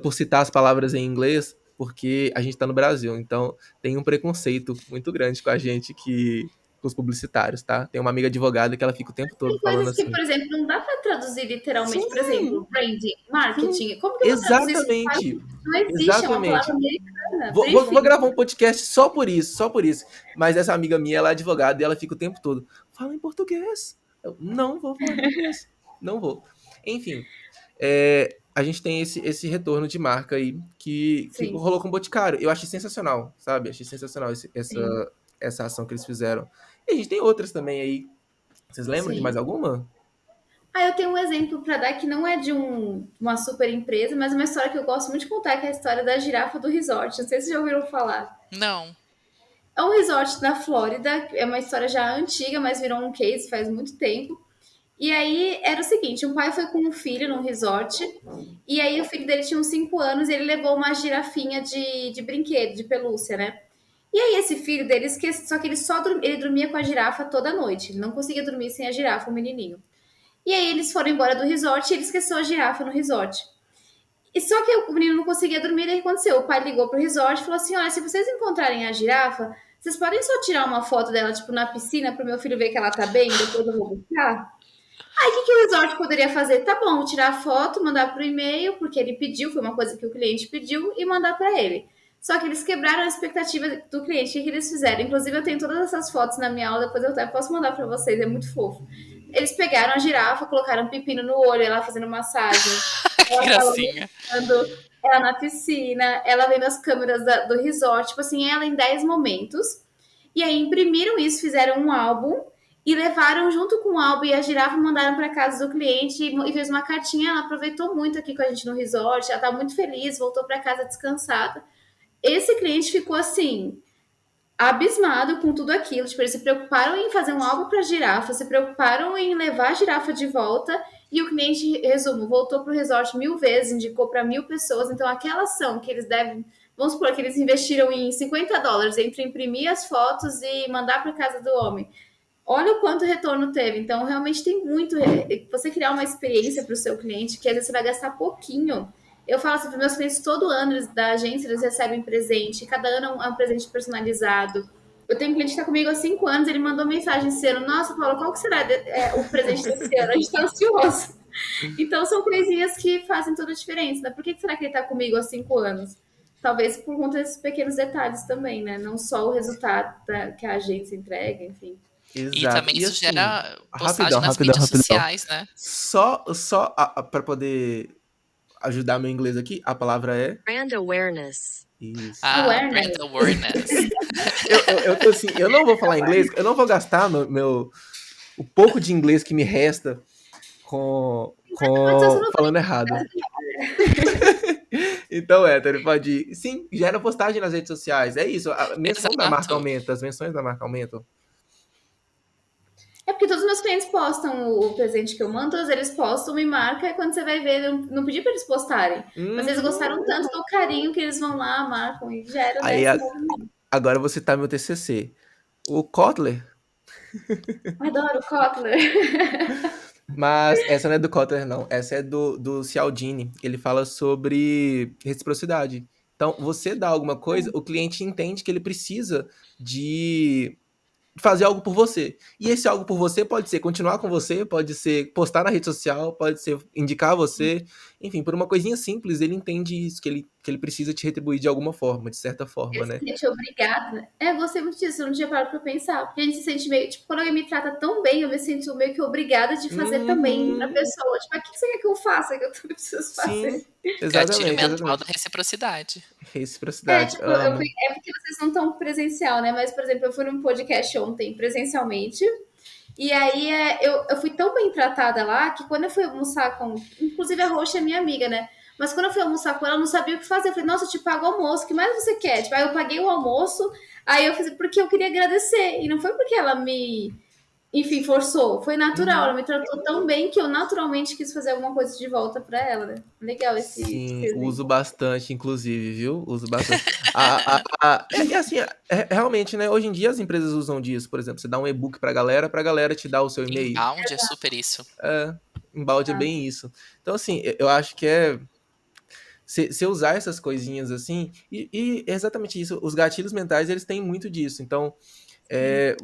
por citar as palavras em inglês, porque a gente tá no Brasil, então tem um preconceito muito grande com a gente com os publicitários, tá? Tem uma amiga advogada que ela fica o tempo todo Tem falando coisas que, assim, por exemplo, não dá para traduzir literalmente. Por sim, exemplo, branding, sim, marketing. Como que eu vou traduzir isso? exatamente, Não existe, é uma palavra exatamente. americana. Vou Briefing. gravar um podcast só por isso, só por isso. Mas essa amiga minha, ela é advogada e ela fica o tempo todo, fala em português. Eu não vou falar em português. Não vou. Enfim, a gente tem esse retorno de marca aí que Sim, rolou com o Boticário. Eu achei sensacional, sabe? Achei sensacional sim. essa ação que eles fizeram. E a gente tem outras também aí. Vocês lembram de mais Sim. alguma? Eu tenho um exemplo para dar que não é de uma super empresa, mas uma história que eu gosto muito de contar, que é a história da girafa do resort. Não sei se vocês já ouviram falar. Não. É um resort na Flórida, é uma história já antiga, mas virou um case faz muito tempo. E aí era o seguinte, um pai foi com um filho num resort, e aí o filho dele tinha uns 5 anos e ele levou uma girafinha de brinquedo, de pelúcia, né? E aí esse filho dele esqueceu, só que ele dormia com a girafa toda noite, ele não conseguia dormir sem a girafa, o menininho. E aí eles foram embora do resort e ele esqueceu a girafa no resort. E só que o menino não conseguia dormir, daí o que aconteceu? O pai ligou pro resort e falou assim: olha, se vocês encontrarem a girafa, vocês podem só tirar uma foto dela, tipo, na piscina, pro meu filho ver que ela tá bem, depois eu vou buscar? Aí o que o resort poderia fazer? Tá bom, tirar a foto, mandar pro e-mail, porque ele pediu, foi uma coisa que o cliente pediu, e mandar para ele. Só que eles quebraram a expectativa do cliente. O que eles fizeram? Inclusive, eu tenho todas essas fotos na minha aula, depois eu até posso mandar para vocês, é muito fofo. Eles pegaram a girafa, colocaram um pepino no olho, ela fazendo massagem, Que ela gracinha. falando, ela na piscina, ela vendo as câmeras do resort, tipo assim, ela em 10 momentos. E aí imprimiram isso, fizeram um álbum e levaram junto com o álbum e a girafa, mandaram para casa do cliente e fez uma cartinha. Ela aproveitou muito aqui com a gente no resort, ela tá muito feliz, voltou para casa descansada. Esse cliente ficou assim, abismado com tudo aquilo. Tipo, eles se preocuparam em fazer um álbum para girafa, se preocuparam em levar a girafa de volta. E o cliente, resumo, voltou para o resort 1000 vezes, indicou para 1000 pessoas. Então, aquela ação que eles devem, vamos supor que eles investiram em $50 entre imprimir as fotos e mandar para casa do homem. Olha o quanto retorno teve. Então, realmente tem muito. Você criar uma experiência para o seu cliente, que às vezes você vai gastar pouquinho. Eu falo assim para meus clientes, todo ano da agência eles recebem presente, cada ano é um presente personalizado. Eu tenho um cliente que está comigo há 5 anos, ele mandou mensagem esse ano: nossa, Paula, qual que será o presente desse ano? A gente está ansioso. Então, são coisinhas que fazem toda a diferença. Né? Por que será que ele está comigo há 5 anos? Talvez por conta desses pequenos detalhes também, né? Não só o resultado que a agência entrega, enfim. E Exato. também E isso assim, gera rapidão, postagem nas rapidão, mídias rapidão. sociais, né? Só para poder ajudar meu inglês aqui, a palavra é Brand awareness. isso. Brand Awareness. awareness. Eu tô assim, eu não vou falar inglês, eu não vou gastar o pouco de inglês que me resta Pode ser com só falando errado. Então, Héctor, pode ir. Sim, gera postagem nas redes sociais. É isso. A menção da marca Exato. aumenta, as menções da marca aumentam. É porque todos os meus clientes postam o presente que eu mando, todos eles postam, me marca, e quando você vai ver, não pedi para eles postarem. Mas eles gostaram tanto do carinho que eles vão lá, marcam e geram, né, Aí esse movimento. agora vou citar meu TCC. O Kotler, Adoro o Kotler. mas essa não é do Kotler, não. Essa é do Cialdini. Ele fala sobre reciprocidade. Então, você dá alguma coisa, o cliente entende que ele precisa de fazer algo por você. E esse algo por você pode ser continuar com você, pode ser postar na rede social, pode ser indicar você. Enfim, por uma coisinha simples, ele entende isso, que ele precisa te retribuir de alguma forma, de certa forma, Ele se né? sente obrigada. Eu gostei muito disso, eu não tinha parado pra pensar. Porque a gente se sente meio, tipo, quando alguém me trata tão bem, eu me sinto meio que obrigada de fazer também pra Uhum, pessoa. Tipo, o que você quer que eu faça que eu também preciso sim, fazer? Gatilho exatamente, mental da exatamente. reciprocidade. Reciprocidade, Tipo, amo. é porque vocês não estão presencial, né? Mas, por exemplo, eu fui num podcast ontem presencialmente. E aí eu fui tão bem tratada lá que quando eu fui almoçar com. Inclusive a Roxa é minha amiga, né? Mas quando eu fui almoçar com ela, eu não sabia o que fazer. Eu falei, nossa, eu te pago o almoço, o que mais você quer? Tipo, aí eu paguei o almoço, aí eu fiz porque eu queria agradecer. E não foi porque ela me, enfim, forçou. Foi natural. Ela Uhum. me tratou tão bem que eu naturalmente quis fazer alguma coisa de volta pra ela, né? Legal esse Sim, uso exemplo. bastante, inclusive, viu? Uso bastante. É assim, realmente, né? Hoje em dia as empresas usam disso. Por exemplo, você dá um e-book pra galera te dar o seu e-mail. Inbound é super isso. Embalde é bem isso. Então, assim, eu acho que é você usar essas coisinhas assim, e é exatamente isso. Os gatilhos mentais, eles têm muito disso. Então,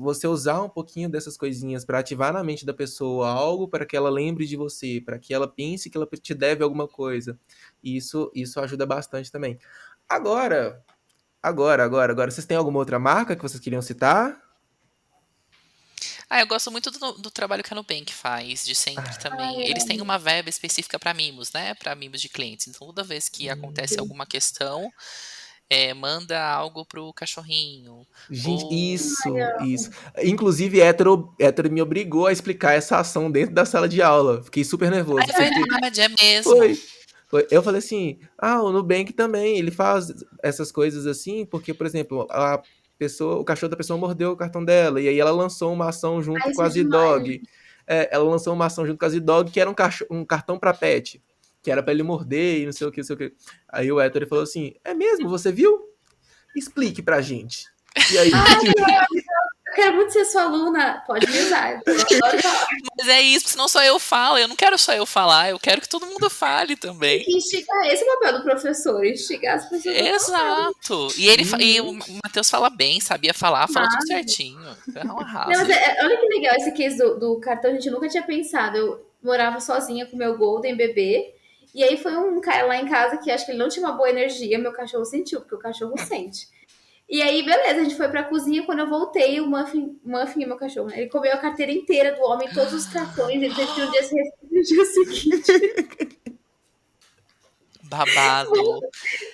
você usar um pouquinho dessas coisinhas para ativar na mente da pessoa algo para que ela lembre de você, para que ela pense que ela te deve alguma coisa. E isso ajuda bastante também. Agora, vocês têm alguma outra marca que vocês queriam citar? Eu gosto muito do trabalho que a Nubank faz, de sempre também. Ai, Eles têm uma verba específica para mimos, né? Para mimos de clientes. Então, toda vez que acontece sim. alguma questão, manda algo pro cachorrinho. Gente, Ou. isso. Inclusive, hétero me obrigou a explicar essa ação dentro da sala de aula. Fiquei super Ah, nervoso, é porque verdade, é mesmo. foi. Eu falei assim, o Nubank também, ele faz essas coisas assim, porque, por exemplo, o cachorro da pessoa mordeu o cartão dela, e aí ela lançou uma ação junto Ai, com isso a é demais. Zidog. Ela lançou uma ação junto com a Zidog, que era um cartão pra pet, que era pra ele morder e não sei o que, não sei o que. Aí o Héctor falou assim, é mesmo, você viu? Explique pra gente. E aí, Ai, eu quero muito ser sua aluna. Pode me usar. Eu adoro falar. Mas é isso, senão só eu falo. Eu não quero só eu falar, eu quero que todo mundo fale Tem também. que instigar. Esse é o papel do professor, instigar as pessoas a falar. Exato. E o Matheus fala bem, sabia falar, fala tudo certinho. É um Não, arraso. mas olha que legal esse case do cartão, a gente nunca tinha pensado. Eu morava sozinha com meu Golden bebê, e aí foi um cara lá em casa que acho que ele não tinha uma boa energia, meu cachorro sentiu, porque o cachorro sente. E aí, beleza, a gente foi pra cozinha, quando eu voltei, o Muffin é meu cachorro, né? Ele comeu a carteira inteira do homem, todos os cartões, ele teve que no dia, no dia seguinte. Babado.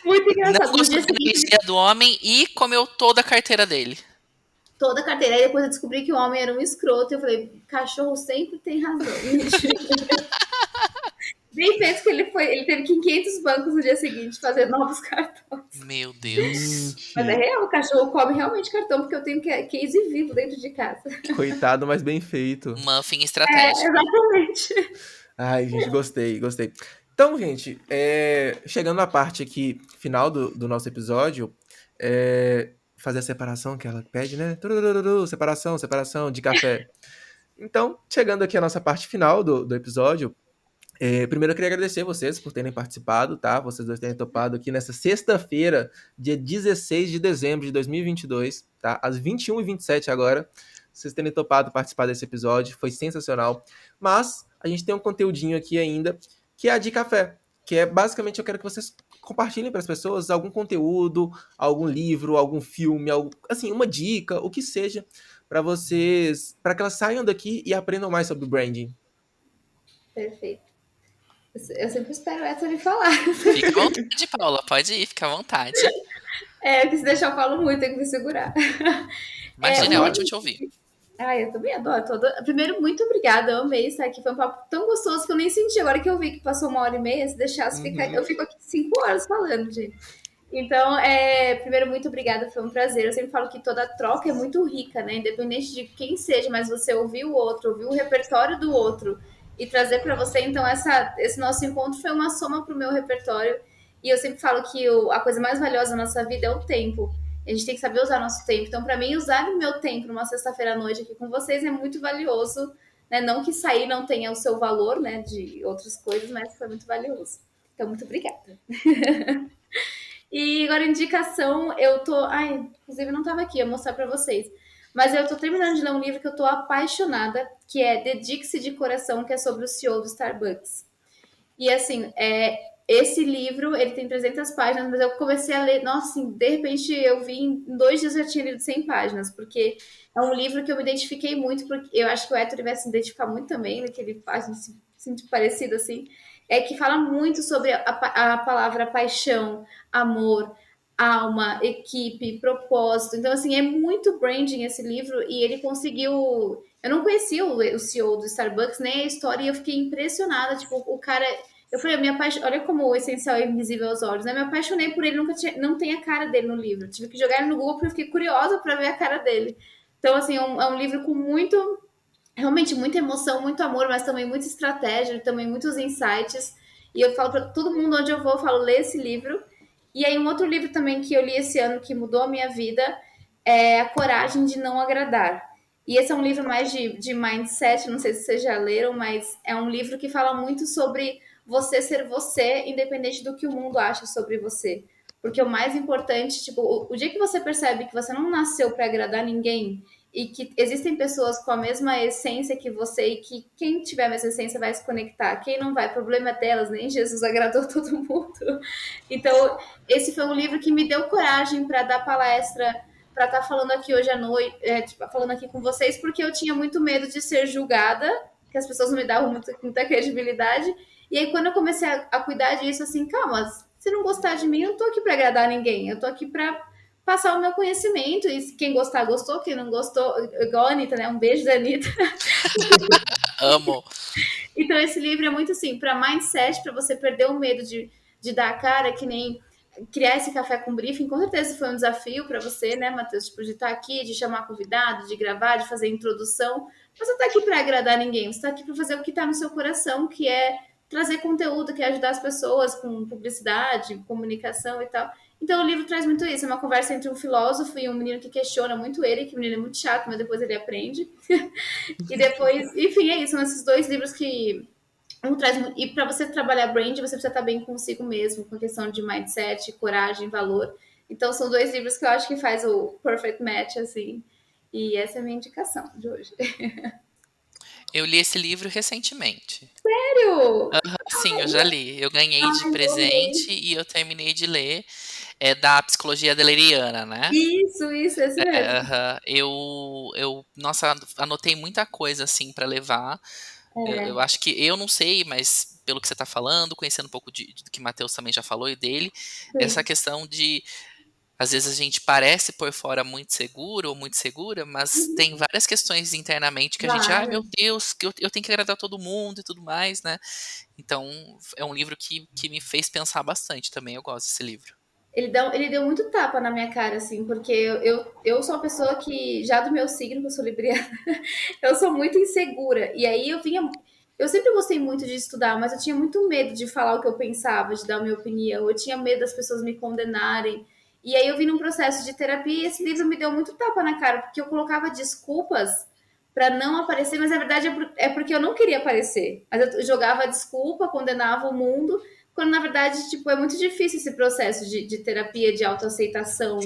Muito Não engraçado. No gostou dia da seguinte, energia do homem e comeu toda a carteira dele. toda a carteira. Aí depois eu descobri que o homem era um escroto, e eu falei, cachorro sempre tem razão. Bem feito que ele teve que ir em 500 bancos no dia seguinte fazer novos cartões. Meu Deus. Mas é gente, real, o cachorro come realmente cartão, porque eu tenho case vivo dentro de casa. coitado, mas bem feito. Muffin É, estratégico. exatamente. Ai, gente, gostei, gostei. Então, gente, chegando à parte aqui final do nosso episódio, fazer a separação que ela pede, né? Turururu, separação, separação de café. Então, chegando aqui à nossa parte final do episódio, primeiro eu queria agradecer vocês por terem participado, tá? Vocês dois terem topado aqui nessa sexta-feira, dia 16 de dezembro de 2022, tá? Às 21h27 agora, vocês terem topado participar desse episódio, foi sensacional. Mas a gente tem um conteúdinho aqui ainda, que é a de café, que é basicamente eu quero que vocês compartilhem para as pessoas algum conteúdo, algum livro, algum filme, assim, uma dica, o que seja, para vocês, para que elas saiam daqui e aprendam mais sobre branding. Perfeito. Eu sempre espero o Héctor falar. Fica à vontade, Paula. Pode ir, fica à vontade. Que se deixar eu falo muito, tem que me segurar. Imagina, é Um ótimo livro. te ouvir. Ai, eu também adoro. Primeiro, muito obrigada, eu amei estar aqui. Foi um papo tão gostoso que eu nem senti. Agora que eu vi que passou 1h30, se deixasse ficar. Eu fico aqui 5 horas falando, gente. Então, primeiro, muito obrigada, foi um prazer. Eu sempre falo que toda troca é muito rica, né? Independente de quem seja, mas você ouvir o outro, ouvir o repertório do outro e trazer para você. Então, esse nosso encontro foi uma soma para o meu repertório. E eu sempre falo que a coisa mais valiosa da nossa vida é o tempo. A gente tem que saber usar nosso tempo. Então, para mim, usar o meu tempo numa sexta-feira à noite aqui com vocês é muito valioso. Né? Não que sair não tenha o seu valor, né? De outras coisas, mas foi muito valioso. Então, muito obrigada. E agora, indicação, eu tô. Ai, inclusive não estava aqui, eu vou mostrar para vocês. Mas eu tô terminando de ler um livro que eu tô apaixonada, que é Dedique-se de Coração, que é sobre o CEO do Starbucks. E assim, esse livro, ele tem 300 páginas, mas eu comecei a ler, nossa, assim, de repente eu vi em 2 dias eu já tinha lido 100 páginas, porque é um livro que eu me identifiquei muito, porque eu acho que o Héctor vai se identificar muito também, naquele página assim, parecido assim, que fala muito sobre a palavra paixão, amor, alma, equipe, propósito. Então, assim, é muito branding esse livro e ele conseguiu. Eu não conhecia o CEO do Starbucks, nem a história, e eu fiquei impressionada. Tipo, o cara. Eu falei, olha como o essencial é invisível aos olhos, né? Me apaixonei por ele, não tem a cara dele no livro. Tive que jogar ele no Google porque eu fiquei curiosa para ver a cara dele. Então, assim, é um livro com realmente muita emoção, muito amor, mas também muita estratégia, também muitos insights. E eu falo para todo mundo onde eu vou, eu falo, lê esse livro. E aí um outro livro também que eu li esse ano que mudou a minha vida é A Coragem de Não Agradar. E esse é um livro mais de mindset, não sei se vocês já leram, mas é um livro que fala muito sobre você ser você, independente do que o mundo acha sobre você. Porque o mais importante, tipo, o dia que você percebe que você não nasceu para agradar ninguém e que existem pessoas com a mesma essência que você e que quem tiver a mesma essência vai se conectar, quem não vai, problema é delas, nem Jesus agradou todo mundo. Então, esse foi um livro que me deu coragem para dar palestra, para estar falando aqui hoje à noite, falando aqui com vocês, porque eu tinha muito medo de ser julgada, que as pessoas não me davam muita credibilidade. E aí, quando eu comecei a cuidar disso, assim, calma, Se não gostar de mim, eu não tô aqui para agradar ninguém. Eu tô aqui para passar o meu conhecimento. E quem gostar, gostou. Quem não gostou, igual a Anitta, né? Um beijo da Anitta. Amo. Então, esse livro é muito assim, para mindset, para você perder o medo de dar a cara, que nem criar esse café com briefing. Com certeza foi um desafio para você, né, Matheus? Tipo, de estar aqui, de chamar convidado, de gravar, de fazer introdução. Mas você está aqui para agradar ninguém, você está aqui para fazer o que está no seu coração, que é trazer conteúdo, que é ajudar as pessoas com publicidade, comunicação e tal. Então o livro traz muito isso, é uma conversa entre um filósofo e um menino que questiona muito ele, que o menino é muito chato, mas depois ele aprende. E depois, enfim, é isso, são esses dois livros que um traz, e para você trabalhar brand, você precisa estar bem consigo mesmo, com questão de mindset, coragem, valor. Então são dois livros que eu acho que faz o perfect match, assim. E essa é a minha indicação de hoje. Eu li esse livro recentemente. Sério? Sim, eu já li. Eu ganhei de Ai, eu amei. presente e eu terminei de ler. É da psicologia adleriana, né? Isso, esse mesmo. Aham. Nossa, anotei muita coisa assim pra levar. Eu É, acho que eu não sei, mas pelo que você tá falando, conhecendo um pouco do que Matheus também já falou e dele, essa sim, questão de às vezes a gente parece por fora muito seguro ou muito segura, mas tem várias questões internamente que a gente, ai meu vários. Deus, que eu tenho que agradar todo mundo e tudo mais, né? Então é um livro que me fez pensar bastante também. Eu gosto desse livro. Ele deu muito tapa na minha cara, assim, porque eu sou uma pessoa que, já do meu signo, que eu sou libriana, eu sou muito insegura. E aí eu vinha. Eu sempre gostei muito de estudar, mas eu tinha muito medo de falar o que eu pensava, de dar a minha opinião. Eu tinha medo das pessoas me condenarem. E aí eu vim num processo de terapia e esse livro me deu muito tapa na cara, porque eu colocava desculpas para não aparecer, mas na verdade é porque eu não queria aparecer. Mas eu jogava desculpa, condenava o mundo, quando na verdade, tipo, é muito difícil esse processo de terapia, de autoaceitação,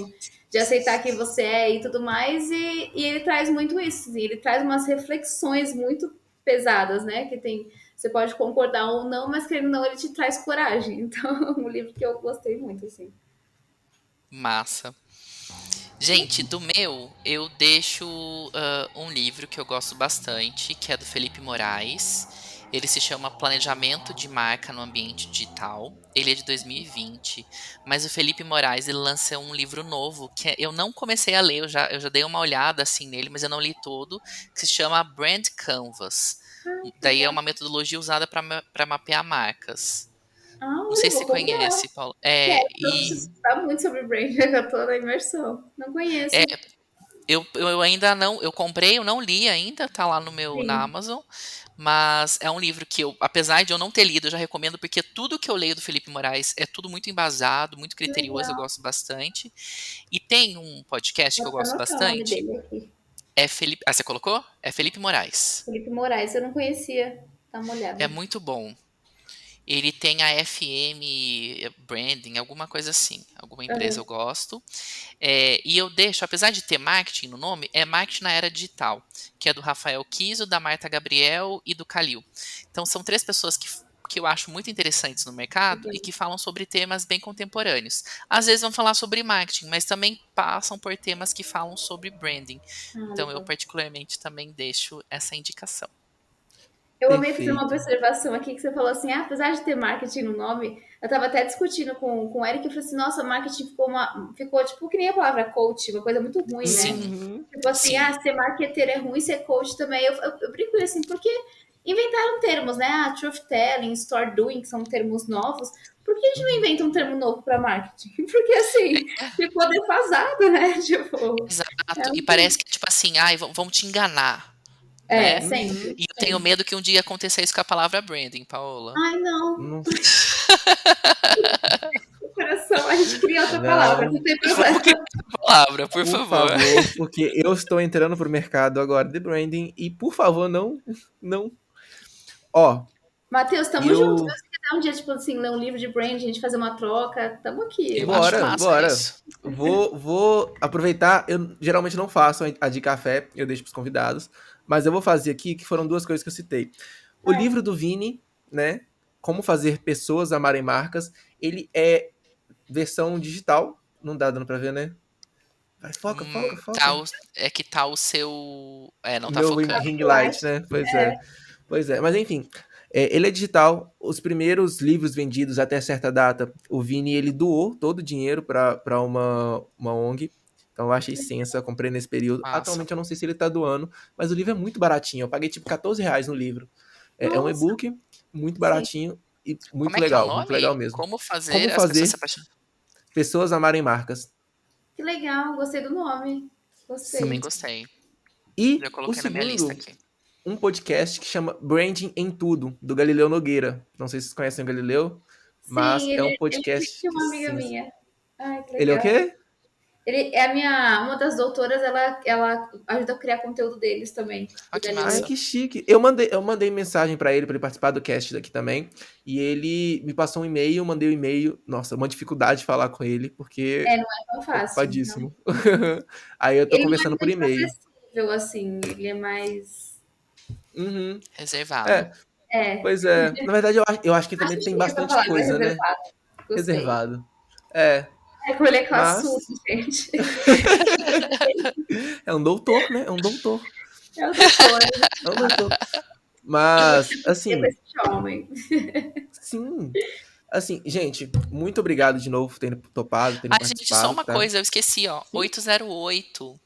de aceitar quem você é e tudo mais, e ele traz muito isso, assim, ele traz umas reflexões muito pesadas, né? Que tem, você pode concordar ou não, mas querendo ou não, ele te traz coragem. Então, é um livro que eu gostei muito, assim. Massa. Gente, do meu, eu deixo um livro que eu gosto bastante, que é do Felipe Moraes. Ele se chama Planejamento de Marca no Ambiente Digital. Ele é de 2020, mas o Felipe Moraes ele lança um livro novo que eu não comecei a ler, eu já dei uma olhada assim nele, mas eu não li todo, que se chama Brand Canvas. Daí é uma metodologia usada para mapear marcas. Ah, Não sei olha, se vou você comprar. conhece, Paulo. Quero, eu preciso estudar muito sobre Brain, já que eu tô na imersão. Não É, conheço. eu ainda não, eu comprei, eu não li ainda, tá lá no meu na Sim. Amazon, mas é um livro que eu, apesar de eu não ter lido, eu já recomendo porque tudo que eu leio do Felipe Moraes é tudo muito embasado, muito Que criterioso, eu legal. gosto bastante. E tem um podcast que Vou eu até gosto anotar o nome bastante, dele aqui. é Felipe, você colocou? É Felipe Moraes. Felipe Moraes, eu não conhecia. Dá uma É olhada. muito bom. Ele tem a FM Branding, alguma coisa assim, alguma empresa eu Aham. gosto. E eu deixo, apesar de ter marketing no nome, é marketing na era digital, que é do Rafael Kiso, da Marta Gabriel e do Kalil. Então são três pessoas que eu acho muito interessantes no mercado e que falam sobre temas bem contemporâneos. Às vezes vão falar sobre marketing, mas também passam por temas que falam sobre branding. Ah, Então eu legal. particularmente também deixo essa indicação. Eu amei fazer uma Perfeito. observação aqui que você falou assim, ah, apesar de ter marketing no nome, eu tava até discutindo com o Eric e falei assim, nossa, marketing ficou tipo que nem a palavra coach, uma coisa muito ruim, né? Sim, Uhum. Tipo assim, sim. ah, ser marketeiro é ruim, ser coach também. Eu brinco assim, porque inventaram termos, né? Ah, truth telling, store doing, que são termos novos. Por que a gente não Uhum. inventa um termo novo para marketing? Porque assim, ficou defasado, né? Tipo, é Exato. E um parece termo. que, tipo assim, ai, vão te enganar, É, né? Uhum. sempre, E eu tenho sempre. medo que um dia aconteça isso com a palavra branding, Paola. Ai, não, Nossa. coração, a gente cria outra palavra, Não, não tem Vamos problema. criar essa palavra, por por favor. favor, porque eu estou entrando pro mercado agora de branding e por favor, não. Ó, Matheus, tamo junto, viu? eu Se quiser um dia, tipo assim, ler um livro de brand, a gente fazer uma troca, tamo aqui. Eu acho bora, massa bora. isso. Vou aproveitar. Eu geralmente não faço a de café, eu deixo pros convidados, mas eu vou fazer aqui que foram duas coisas que eu citei. O livro do Vini, né? Como fazer pessoas amarem marcas, ele é versão digital, não dá dando pra ver, né? Vai, foca, foca, Tá foca. é que tá o seu. É, O não tá meu focando. ring Eu light, acho. né? Pois é. Pois é. Mas enfim. Ele é digital. Os primeiros livros vendidos até certa data, o Vini ele doou todo o dinheiro para uma ONG. Então eu achei sensa, comprei nesse período. Massa. Atualmente eu não sei se ele tá doando, mas o livro é muito baratinho. Eu paguei tipo R$ 14 no livro. É um Nossa, e-book muito sim. baratinho e Como é que é o muito legal nome? mesmo. Como Como fazer as pessoas fazer se apaixonarem? pessoas amarem marcas. Que legal, gostei do nome. Também Gostei. gostei. E Já o coloquei na minha lista segundo, aqui. um podcast que chama Branding em Tudo, do Galileu Nogueira. Não sei se vocês conhecem o Galileu, mas Sim, é um ele podcast assistiu que uma amiga sim. minha. Ai, que Ele é o legal. quê? Ele é uma das doutoras, ela ajuda a criar conteúdo deles também, Ah, do que Ai, Galileu. massa. que chique. Eu mandei mensagem pra ele participar do cast daqui também. E ele me passou um e-mail, eu mandei o e-mail. Nossa, uma dificuldade de falar com ele, porque É, não é tão fácil. ocupadíssimo. Aí eu tô Ele não é conversando por muito e-mail. acessível, assim, ele é mais. Uhum. Reservado. É, É, pois é. Na verdade, eu acho que também acho tem chique essa bastante palavra, coisa, né? reservado. Gostei. Reservado. É, É como ele é classudo, mas gente. é um doutor, né? É um doutor. É o doutor, É um doutor. Mas, é pra assim, esse homem. sim. Assim, gente, muito obrigado de novo por terem topado, terem Ai, gente, só participado, uma tá? coisa, eu esqueci, ó. Sim. 808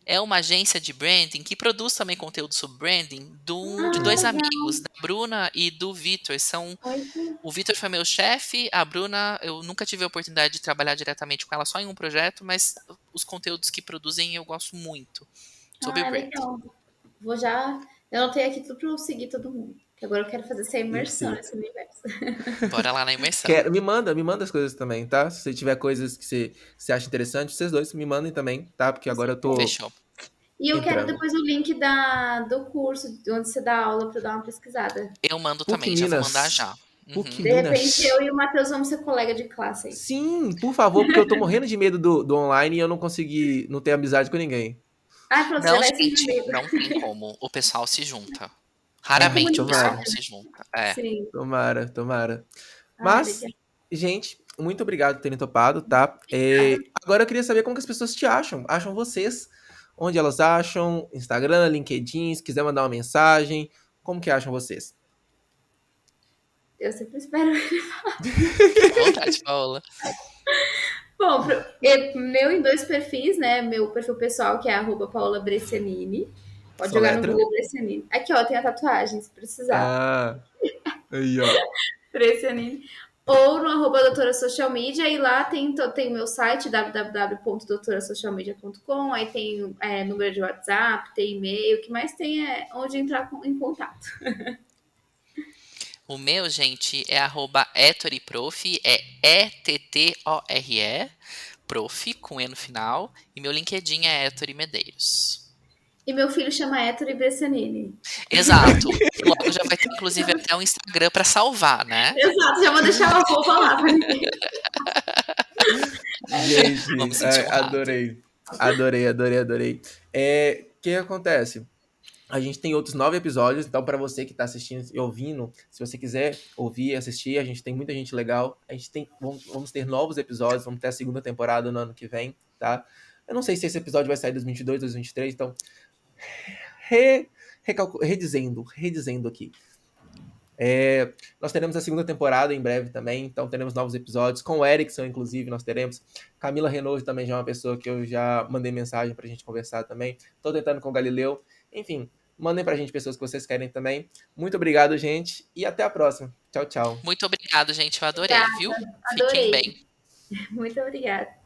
é uma agência de branding que produz também conteúdo sobre branding de Ah, dois legal. amigos, da Bruna e do Vitor. Muito. O Vitor foi meu chefe, a Bruna, eu nunca tive a oportunidade de trabalhar diretamente com ela só em um projeto, mas os conteúdos que produzem eu gosto muito sobre Ah, branding. legal. Vou já. Eu anotei aqui tudo pra eu seguir todo mundo. Que agora eu quero fazer essa imersão Perfeito. nesse universo. Bora lá na imersão. Me manda as coisas também, tá? Se você tiver coisas que você acha interessante, vocês dois me mandem também, tá? Porque Com agora eu tô certeza. Fechou. E eu quero entrando. depois o link do curso, de onde você dá aula, pra eu dar uma pesquisada. Eu mando PUC também, já vou mandar Minas. já. PUC Uhum. De repente, Minas. eu e o Matheus vamos ser colega de classe aí. Sim, por favor, porque eu tô morrendo de medo do online e eu não consegui, não ter amizade com ninguém. Ah, pronto, você já Não, vai ser meu gente, amigo. não tem como. O pessoal se junta. É Raramente o pessoal comunidade. não se junta. É. Sim. Tomara, tomara. Ah, Mas, legal. gente, muito obrigado por terem topado, tá? Agora eu queria saber como que as pessoas te acham. Acham vocês? Onde elas acham? Instagram, LinkedIn, se quiser mandar uma mensagem. Como que acham vocês? Eu sempre espero. Fica à vontade, Paola. Bom, meu em dois perfis, né? Meu perfil pessoal, que é @Paola Brescianini. Pode jogar no Soletra? Google Brescianini. Aqui, ó, tem a tatuagem, se precisar. Ah, aí, ó. Brescianini. Ou no @doutora social media, e lá tem o meu site, www.doutorasocialmedia.com, aí tem número de WhatsApp, tem e-mail, o que mais tem é onde entrar em contato. O meu, gente, é @ettore_prof, é ETTORE, prof, com E no final. E meu LinkedIn é Ettore Medeiros. E meu filho chama Ettore Brescianini. Exato. E logo já vai ter, inclusive, até um Instagram pra salvar, né? Exato, já vou deixar uma roupa lá pra ninguém. Vou me Gente, sentir honrado. adorei. Adorei, adorei, adorei. O que acontece? A gente tem outros 9 episódios, então para você que tá assistindo e ouvindo, se você quiser ouvir e assistir, a gente tem muita gente legal. A gente tem, vamos ter novos episódios, vamos ter a segunda temporada no ano que vem, tá? Eu não sei se esse episódio vai sair em 2022, 2023, então redizendo aqui. Nós teremos a segunda temporada em breve também, então teremos novos episódios. Com o Erickson, inclusive, nós teremos. Camila Renault também já é uma pessoa que eu já mandei mensagem pra gente conversar também. Tô tentando com o Galileu. Enfim, mandem pra gente pessoas que vocês querem também. Muito obrigado, gente, e até a próxima. Tchau, tchau. Muito obrigado, gente. Eu adorei, Obrigada, viu? Fiquem adorei. bem. Muito obrigada.